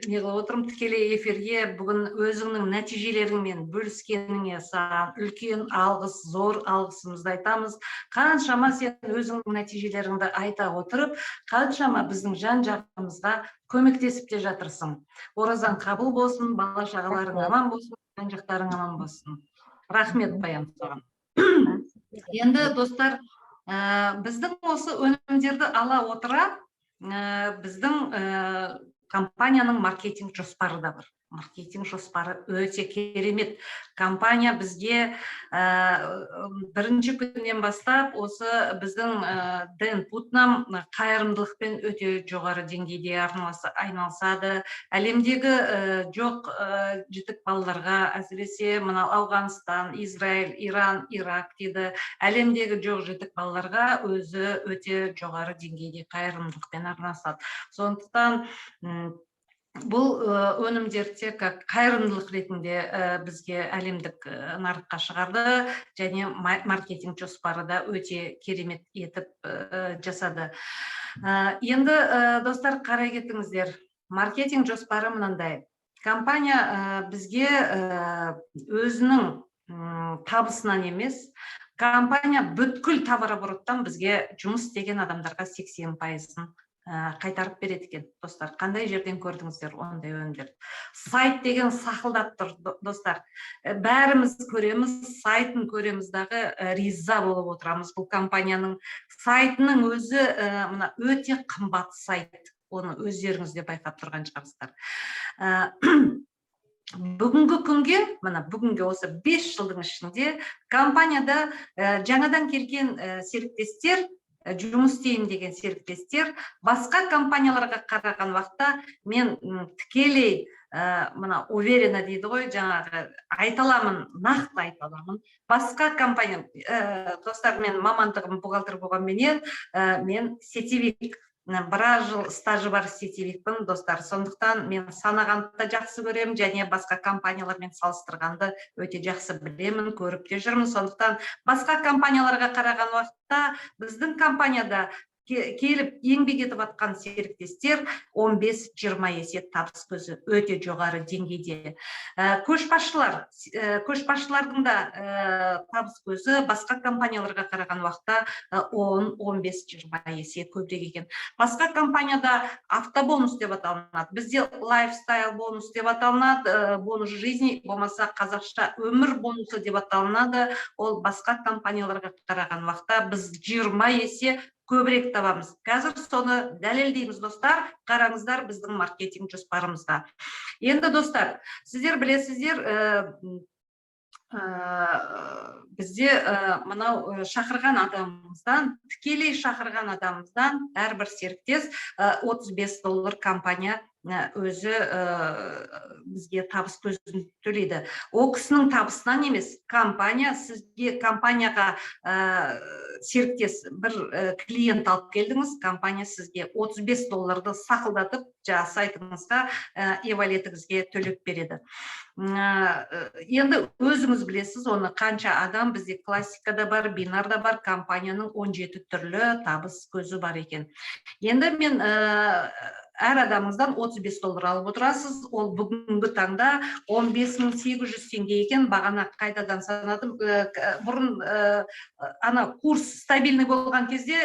не кылып отырмын тікелей эфирге бүгін өзіңнің нәтижелеріңмен бөліскеніңе саған үлкен алғыс, зор алғысымызды айтамыз. Қаншама сен өзіңнің нәтижелеріңді айта отырып, қаншама біздің жан жағымызға көмектесіп те жатырсың. Оразаң қабыл болсын, бала шағаларың аман болсын, жан жақтарың аман болсын. Рахмет баян саған. Енді достар, біздің осы өнімдерді ала отыра, біздің компанияның маркетинг жоспары да бар. Маркетинг жоспары өте керемет. Компания бізге бірінші күннен бастап осы біздің Дэн Путнам қайырымдылықпен өте жоғары деңгейде айналысады. Әлемдегі жоқ жітік балаларға, әсіресе мынау Ауғанстан, Израиль, Иран, Ирак дейді, әлемдегі жоқ жітік балаларға өзі өте жоғары деңгейде қайырымдылықпен араласады. Сондықтан бұл өнімдер тек қайырымдылық ретінде бізге әлемдік нарыққа шығарды, және маркетинг жоспары да өте керемет етіп жасады. Енді достар, қарай кетіңіздер. Маркетинг жоспары мынандай. Компания бізге өзінің табысынан емес, компания бүткіл товарообороттан бізге жұмыс істеген адамдарға 80%-ын қайтарып береді екен. Достар, қандай жерден көрдіңіздер ондай өнімдерді? Сайт деген сақылдап тұр, достар. Бәріміз көреміз, сайтын көреміз дағы риза болып отырамыз. Бұл компанияның сайтының өзі өте қымбат сайт. Оны өздеріңіз де байқап тұрған шығарсыздар. Бүгінгі күнге, бүгінгі осы 5 жылдың ішінде компанияда жаңадан келген серіктестер, жұмыс істеймін деген серіктестер басқа компанияларға қараған уақытта мен тікелей уверенно дейді ғой, жаңағы айталамын, нақты айталамын. Басқа компания, достар, мен мамандығым бухгалтер болғанменен, мен сетевик, біраз жыл стажы бар сетевикпін, достар. Сондықтан мен санағанды жақсы көремін, және басқа компаниялармен салыстырғанды өте жақсы білемін, көріп те жүрмін. Сондықтан басқа компанияларға қараған уақытта біздің компанияда келіп еңбек етіп атқан серіктестер 15-20 есе табыс көзі өте жоғары деңгейде. Көшбасшылардың да табыс көзі басқа компанияларға қараған уақытта 10-15-20 есе көбірек екен. Басқа компанияда автобонус деп аталынады, бізде лайфстайл бонус деп аталынады, бонус жизни, болмаса қазақша өмір бонусы деп аталынады. Ол басқа компанияларға қараған уақытта біз 20 есе көбірек табамыз. Қазір соны дәлелдейміз, достар. Қараңыздар біздің маркетинг жоспарымызда. Енді, достар, сіздер білесіздер, бізде мынау шақырған адамымыздан, тікелей шақырған адамымыздан әрбір серіктес $35 компания өзі бізге табыс көзін төлейді. О кісінің табысынан емес, компания сізге, компанияға серіктес бір клиент алып келдіңіз, компания сізге $35 сақылдатып, сайтыңызға, e-walletіңізге төлеп береді. Енді өзіңіз білесіз, оны қанша адам, бізде классикада бар, бинарда бар, компанияның 17 түрлі табыс көзі бар екен. Енді мен әр адамыңыздан $35 алып отырасыз. Ол бүгінгі таңда 15.800 теңге екен. Бағана қайтадан санадым. Бұрын курс стабильный болған кезде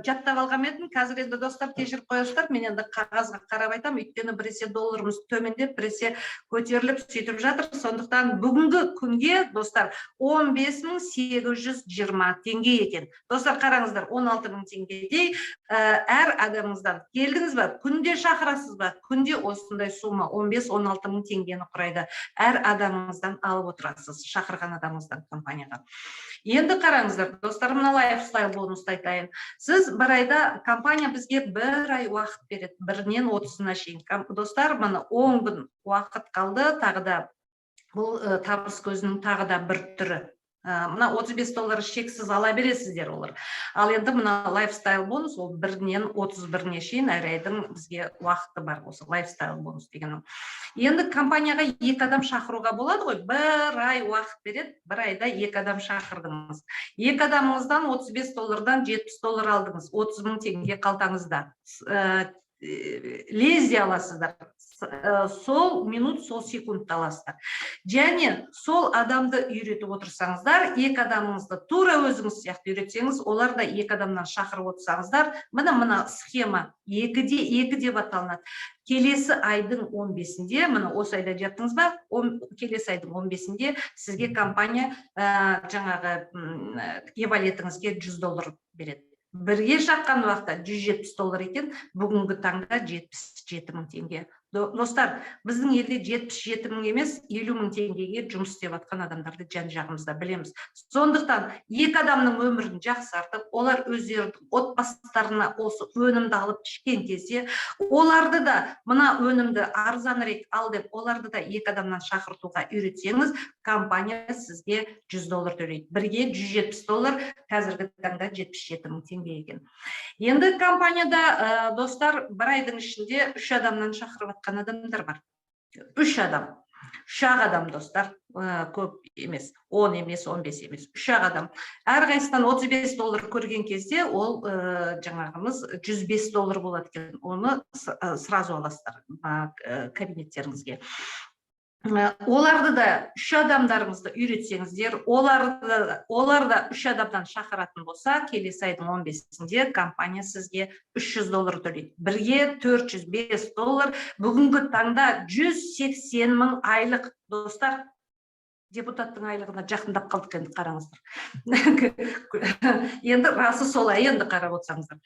жаттап алған едім. Қазір енді, достар, кешіріп қоясыздар, мен енді қағазға қарап айтам, өйткені біресе долларымыз төмендеп, біресе көтеріліп сөйтіп жатыр. Сондықтан бүгінгі күнге, достар, 15.820 теңге екен. Достар, қараңыздар, 16.000 теңгедей әр адамыңыздан келдіңіз ба? Күнде шақырасыз ба? Күнде осындай сума 15-16 мың теңгені құрайды. Әр адамыңыздан алып отырасыз, шақырған адамыңыздан компанияға. Енді қараңыздар, достар, мына лайфстайл бонусты айтайын. Сіз бір айда, компания бізге бір ай уақыт береді, 1-нен 30-на шейін. Достар, мына 10 күн уақыт қалды, тағы да бұл табыс көзінің тағы да бір түрі. Мына $35 шексіз ала бересіздер олар. Ал енді мына лайфстайл бонус, ол 1-нен 31-не шейін әр айдың бізге уақыты бар, осы лайфстайл бонус дегенім. Енді компанияға 2 адам шақыруға болады ғой, бір ай уақыт береді, бір айда 2 адам шақырдыңыз. 2 адамыңыздан $35-дан $70 алдыңыз, 30 мың теңге қалтаңызда. Лезде аласыздар. сол минут, сол секундты аласыздар. Және сол адамды үйретіп отырсаңыздар, екі адамыңызды тура өзіңіз сияқты үйретсеңіз, олар да екі адамнан шақырып отырсаңыздар, мына схема 2-де 2 деп аталынады. Келесі айдың 15-інде, мына осы айда жаттыңыз ба, келесі айдың 15-інде сізге компания жаңағы евалетіңізге $100 береді. Бірге шаққан уақытта $170 екен, бүгінгі таңда 77.000 теңге. Достар, біздің елде 77.000 емес, 50.000 теңгеге жұмыс істеп жатқан адамдарды жан-жағымызда білеміз. Сондықтан екі адамның өмірін жақсартып, олар өздерінің отбасыларына осы өнімді алып ішкен кезде, оларды да мына өнімді арзанырақ ал деп, оларды да екі адамнан шақыртуға үйретсеңіз, компания сізге $100 төлейді. Бірге $170, қазіргі таңда 77.000 теңге екен. Енді компанияда достар, бір айдың ішінде 3 адамнан шақырып жатқан адамдар бар. 3 адам. 3 адам достар, көп емес, 10 емес, 15 емес, 3 адам. Әрқайсынан $35 көрген кезде, ол жаңағымыз $105 болады екен. Оны сразу аласыздар кабинеттеріңізге. Оларды да 3 адамдарыңызды үйретсеңіздер, олар да 3 адамдан шақыратын болса, келесі айдың 15-інде компания сізге $300 төлейді. Бірге $405, бүгінгі таңда 180.000 айлық. Достар, депутаттың айлығына жақындап қалдық, енді қараңыздар. Енді расы солай, енді қарап отырсаңыздар.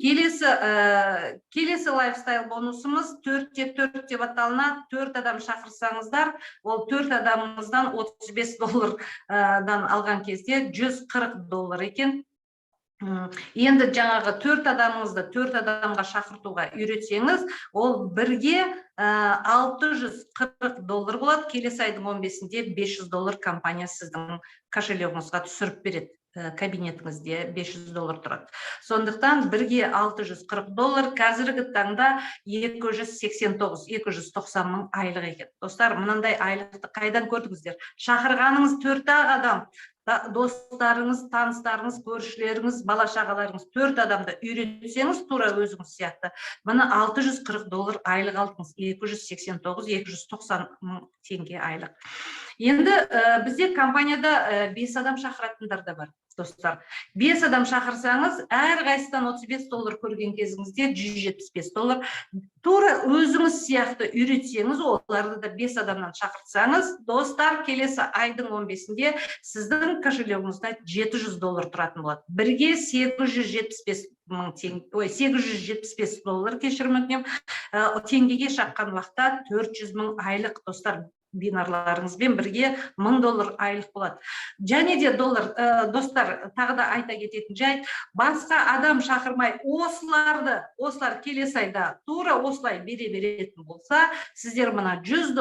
Келесі лайфстайл бонусымыз 4-те 4 деп аталынады. 4 адам шақырсаңыздар, ол 4 адамыңыздан $35-дан алған кезде $140 екен. Енді жаңағы 4 адамыңызды 4 адамға шақыртуға үйретсеңіз, ол бірге $640 болады. Келесі айдың 15-інде $500 компания сіздің кошелегіңізге түсіріп береді. Кабинетіңізде $500 тұрады. Сондықтан бірге $640, қазіргі таңда 290 мың айлық екен. Достар, мынандай айлықты қайдан көрдіңіздер? Шақырғаныңыз 4 адам, достарыңыз, таныстарыңыз, көршілеріңіз, бала-шағаларыңыз 4 адамды үйретсеңіз, тура өзіңіз сияқты, мына $640 айлық алдыңыз, 289 мың теңге айлық. Енді бізде компанияда 5 адам шақыратындар да бар. Достар, 5 адам шақырсаңыз, әрқайсыдан $35 көрген кезіңізде $175. Тура өзіңіз сияқты үйретсеңіз, оларды да 5 адамнан шақыртсаңыз, достар, келесі айдың 15-інде сіздің кошелегіңізде $700 тұратын болады. Бірге $875 кешірім өтінемін, теңгеге шаққан уақытта 400.000 айлық. Достар, бинарларыңызбен бірге $1000 айлық болады. Және де достар, тағы да айта кететін жайт, басқа адам шақырмай, осылар келесі айда тура осылай бере беретін болса, сіздер мына $100,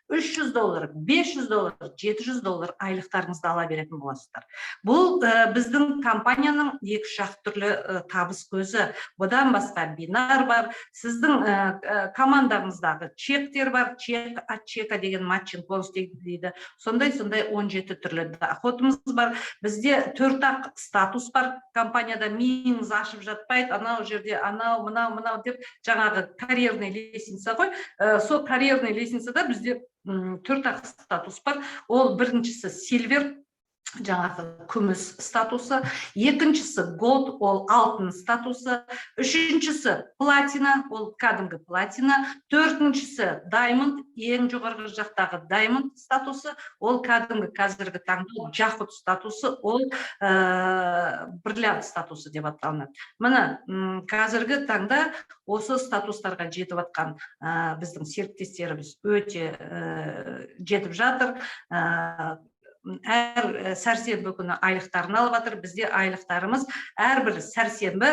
$300, $500, $700 айлықтарыңызды ала беретін боласыздар. Бұл біздің компанияның екі жақ түрлі табыс көзі. Бұдан басқа бинар бар, сіздің командаңыздағы чектер бар, чека деген матчинг бонус дейді. Сондай 17 түрлі доходымыз бар. Бізде 4-ақ статус бар. Компанияда миыңыз ашып жатпайды, анау жерде, анау, мынау деп, жаңағы карьерный лестница ғой. Сол карьерный лестницада бізде 4-ақ статус бар. Ол біріншісі сильвер, жаңағы күміс статусы, екіншісі голд, ол алтын статусы, үшіншісі платина, ол кәдімгі платина, төртіншісі даймонд, ең жоғарғы жақтағы даймонд статусы, ол кәдімгі қазіргі таңда жақұт статусы, ол бриллиант статусы деп аталынады. Міне, қазіргі таңда осы статустарға жетіп атқан біздің серіктестеріміз өте жетіп жатыр. Әр сәрсенбі күні айлықтарын алып жатыр. Бізде айлықтарымыз әрбір сәрсенбі,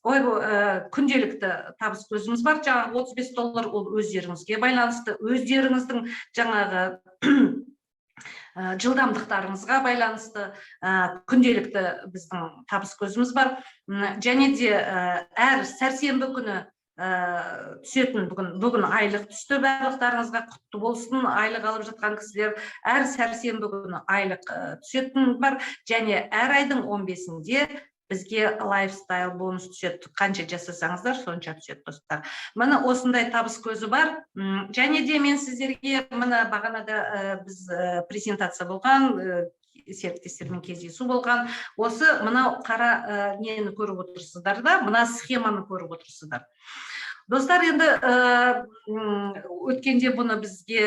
күнделікті табыс көзіміз бар. Жаңағы $35 ол өздеріңізге байланысты, өздеріңіздің жаңағы жылдамдықтарыңызға байланысты күнделікті біздің табыс көзіміз бар. Және де әр сәрсенбі күні түсетін, бүгін айлық түсті, барлықтарыңызға құтты болсын, айлық алып жатқан кісілер. Әр сәрсенбі күні айлық түсетін бар, және әр айдың 15-інде бізге лайфстайл бонус түседі. Қанша жасасаңыздар, сонша түседі достар. Мына осындай табыс көзі бар. Және де мен сіздерге мына бағанада біз презентация болған, серіктестермен кездесу болған. Осы мынау қара нені көріп отырсыздар да, мына схеманы көріп отырсыздар. Достар, енді өткенде бұны бізге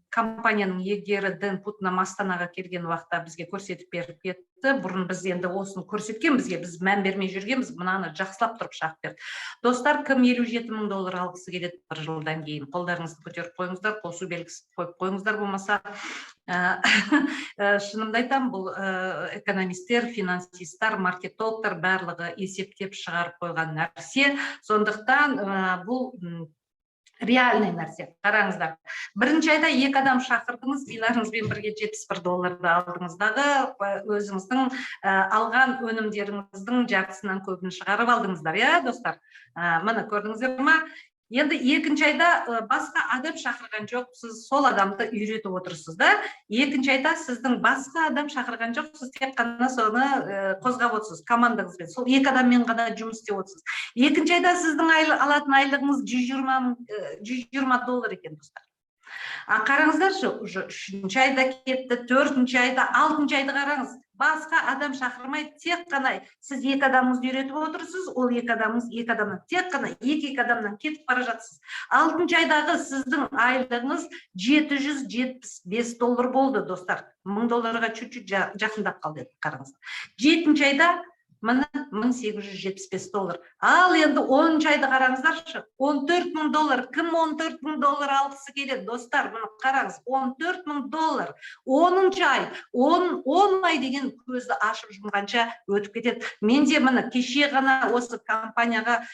компанияның егері Дэн Путнам Астанаға келген уақытта бізге көрсетіп беріп кетті. Бұрын біз енді осыны көрсеткен, біз мән бермей жүргенбіз, мынаны жақсылап тұрып шағып берді. Достар, кім $57,000 алғысы келеді бір жылдан кейін? Қолдарыңызды көтеріп қойыңыздар, қосу белгісі қойып қойыңыздар, болмаса шынымды айтамын, бұл экономистер, финансисттар, маркетологтар барлығы есептеп шығарып қойған нәрсе. Сондықтан бұл реальный нәрсе. Қараңыздар, бірінші айда 2 адам шақырдыңыз, биларыңызбен бірге $71 алдыңыздағы өзіңіздің алған өнімдеріңіздің жартысынан көбін шығарып алдыңыздар, достар. Мына көрдіңіздер ма? Енді екінші айда басқа адам шақырған жоқ, сіз сол адамды үйретіп отырсыз да. Екінші айда сіздің басқа адам шақырған жоқ, сіз тек қана соны қозғап отырсыз командаңызбен. Сол 2 адаммен ғана жұмыс істеп отырсыз. Екінші айда сіздің алатын айлығыңыз $120 екен, достар. Қараңыздаршы, уже 3-ші айда кетті, 4-ші айда, 6-ші айда қараңыз. Басқа адам шақырмай, тек қана сіз 2 адамыңызды үйретіп отырсыз, ол 2 адамыңыз 2 адамнан, тек қана 2 адамнан кетіп бара жатсыз. 6-ші айдағы сіздің айлығыңыз $775 болды, достар. $1000-ға чуть-чуть жақындап қалды, қараңыз. 7-ші айда мына $1875. Ал енді 10-ші айда қараңыздаршы, $14,000. Кім $14,000 алғысы келеді, достар? Мұны қараңыз, $14,000. 10-ші ай, 10 ай деген көзді ашып жұмғанша өтіп кетеді. Мен де мына кеше ғана осы компанияға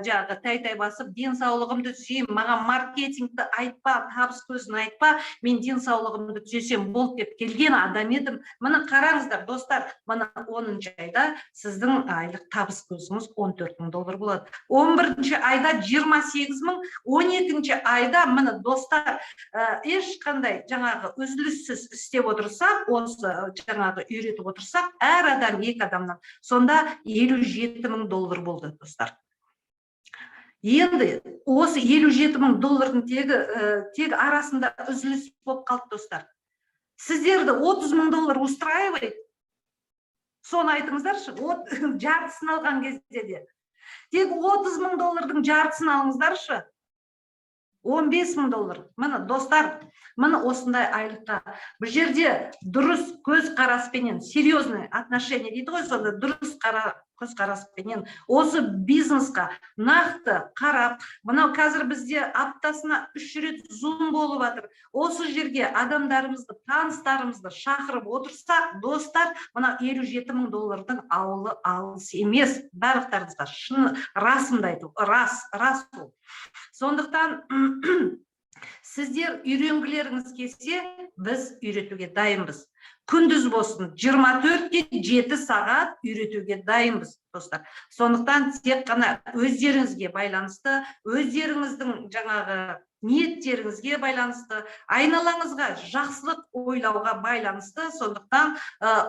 жағы тай-тай басып, денсаулығымды түзеймін, маған маркетингті айтпа, табыс көзін айтпа, мен денсаулығымды түзесем болды деп келген адам едім. Мына қараңыздар, достар, мына 10-ші айда сіздің айлық табыс көзіңіз $14,000 болады. 11-ші айда 28,000, 12-ші айда мына достар, ешқандай жаңағы үзіліссіз істеп отырсақ, осы жаңағы үйретіп отырсақ, әр адам 2 адамнан, сонда $57,000 болды, достар. Енді осы $57,000-ның тегі арасында үзіліс болып қалды, достар. Сіздерді $30,000 устраивает? Соны айтыңыздаршы, жартысын алған кезде де. Тек $30,000-ның жартысын алыңыздаршы. $15,000. Мына достар, мына осындай айлыққа. Бұл жерде дұрыс көз қараспенен, серьезный отношение дейді ғой, сонда дұрыс көз қараспенен осы бизнесқа нақты қарап, мынау қазір бізде аптасына 3 рет зум болып жатыр. Осы жерге адамдарымызды, таныстарымызды шақырып отырсақ, достар, мына $57,000-ның ауылы алыс емес. Барлықтарыңызға шын расымды айту, рас ол. Сондықтан сіздер үйренгілеріңіз келсе, біз үйретуге дайынбыз. Күндіз болсын, 24-те 7 сағат үйретуге дайынбыз, достар. Сондықтан тек қана өздеріңізге байланысты, өздеріңіздің жаңағы ниеттеріңізге байланысты, айналаңызға жақсылық ойлауға байланысты. Сондықтан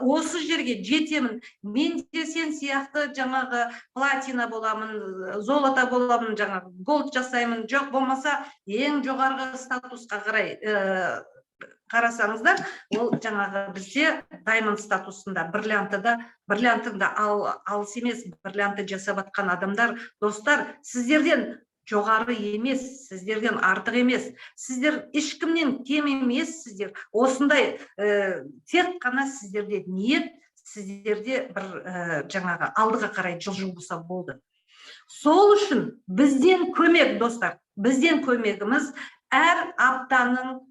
осы жерге жетемін, мен де сен сияқты жаңағы платина боламын, золото боламын, жаңағы голд жасаймын, жоқ болмаса ең жоғарғы статусқа қарай қарасаңыздар, ол жаңағы бізде даймонд статусында, бриллиантында алыс емес, бриллианты жасап атқан адамдар, достар, сіздерден жоғары емес, сіздерден артық емес, сіздер ешкімнен кем емес, сіздер осындай тек қана сіздерде ниет, сіздерде бір жаңағы алдыға қарай жылжу болса болды. Сол үшін бізден көмек, достар, бізден көмегіміз әр аптаның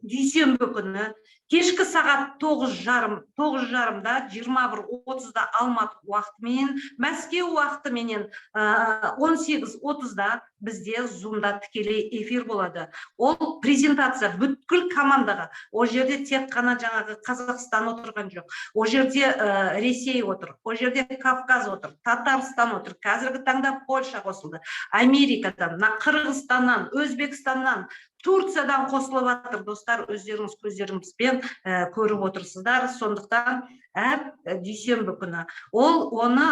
дүйсенбі күні кешкі сағат 9:30-да 21:30-да Алматы уақытымен, Мәскеу уақытыменен 18:30-да бізде зумда тікелей эфир болады. Ол презентация бүткіл командаға. О жерде тек қана жаңағы Қазақстан отырған жоқ. О жерде Ресей отыр, о жерде Кавказ отыр, Татарстан отыр, қазіргі таңда Польша қосылды, Америкадан, Қырғызстаннан, Өзбекстаннан, Турциядан қосылып жатыр достар, өздеріңіз көздеріңізбен көріп отырсыздар. Сондықтан дүйсенбі күні оны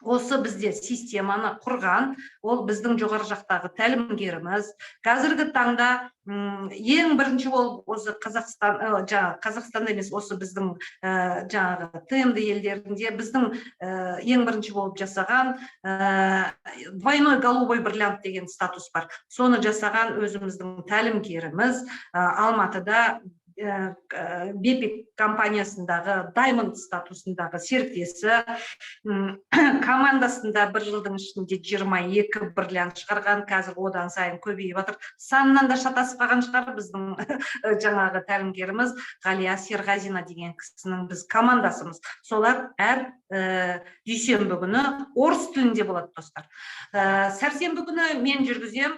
осы бізде системаны құрған, ол біздің жоғары жақтағы тәлімгеріміз. Қазіргі таңда ең бірінші болып осы Қазақстанда емес, осы біздің жаңағы ТМД елдерінде біздің ең бірінші болып жасаған двойной голубой бриллиант деген статус бар. Соны жасаған өзіміздің тәлімгеріміз Алматыда Бепик компаниясындағы Diamond статусындағы серіктесі, командасында бір жылдың ішінде 22 бриллиант шығарған, қазір одан сайын көбейіп жатыр. Санынан да шатасып қалған шығар біздің жаңағы тәлімгеріміз Ғалия Серғазина деген кісінің біз командасымыз. Солар дүйсенбі күні орыс тілінде болады достар. Сәрсенбі күні мен жүргізем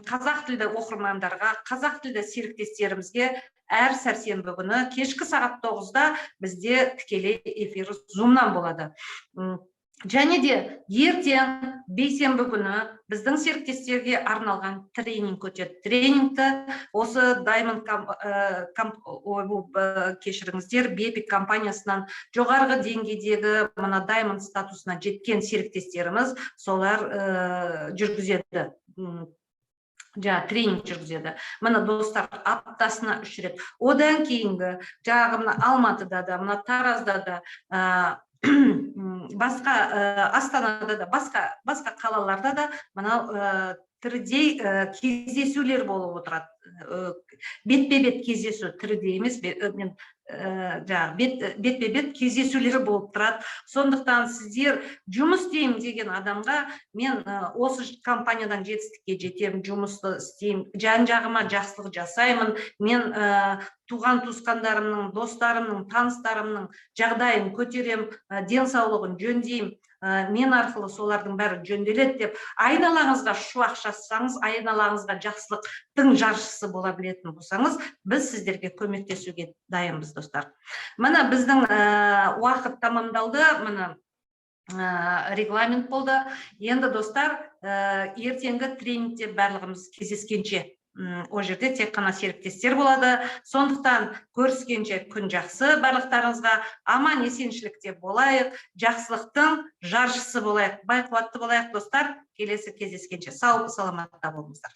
қазақ тілді оқырмандарға, қазақ тілді серіктестерімізге сәрсенбі күні кешкі сағат 9-да бізде тікелей эфир Zoom-нан болады. Және де ертең бейсенбі күні біздің серіктестерге арналған тренинг өтеді. Тренингті осы Diamond кешіріңіздер, Бепик компаниясынан жоғарғы деңгейдегі мына Diamond статусына жеткен серіктестеріміз солар жүргізеді. Тренинг жүргізеді. Мына достар аптасына 3 рет. Одан кейінгі жаңағы мына Алматыда да, мына Таразда да, басқа Астанада да, басқа қалаларда да мына тірідей кездесулер болып отырады. Бетпе-бет кездесу, тірідей емес, бетпе-бет кездесулері болып тұрады. Сондықтан сіздер жұмыс істеймін деген адамға, мен осы компаниядан жетістікке жетемін, жұмысты істеймін, жан-жағыма жақсылық жасаймын, мен туған туысқандарымның, достарымның, таныстарымның жағдайын көтерем, денсаулығын жөндеймін, мен арқылы солардың бәрі жөнделеді деп айналаңызға шуақ жазсаңыз, айналаңызға жақсылықтың жаршысы бола білетін болсаңыз, біз сіздерге көмектесуге дайынбыз достар. Мына біздің уақыт тамамдалды, мына регламент болды. Енді достар, ертеңгі тренингте барлығымыз кездескенше, о жерде тек қана серіктестер болады. Сондықтан көріскенше күн жақсы, барлықтарыңызға аман есеншілікте болайық, жақсылықтың жаршысы болайық, бай қуатты болайық достар. Келесі кездескенше сау саламатта болыңыздар.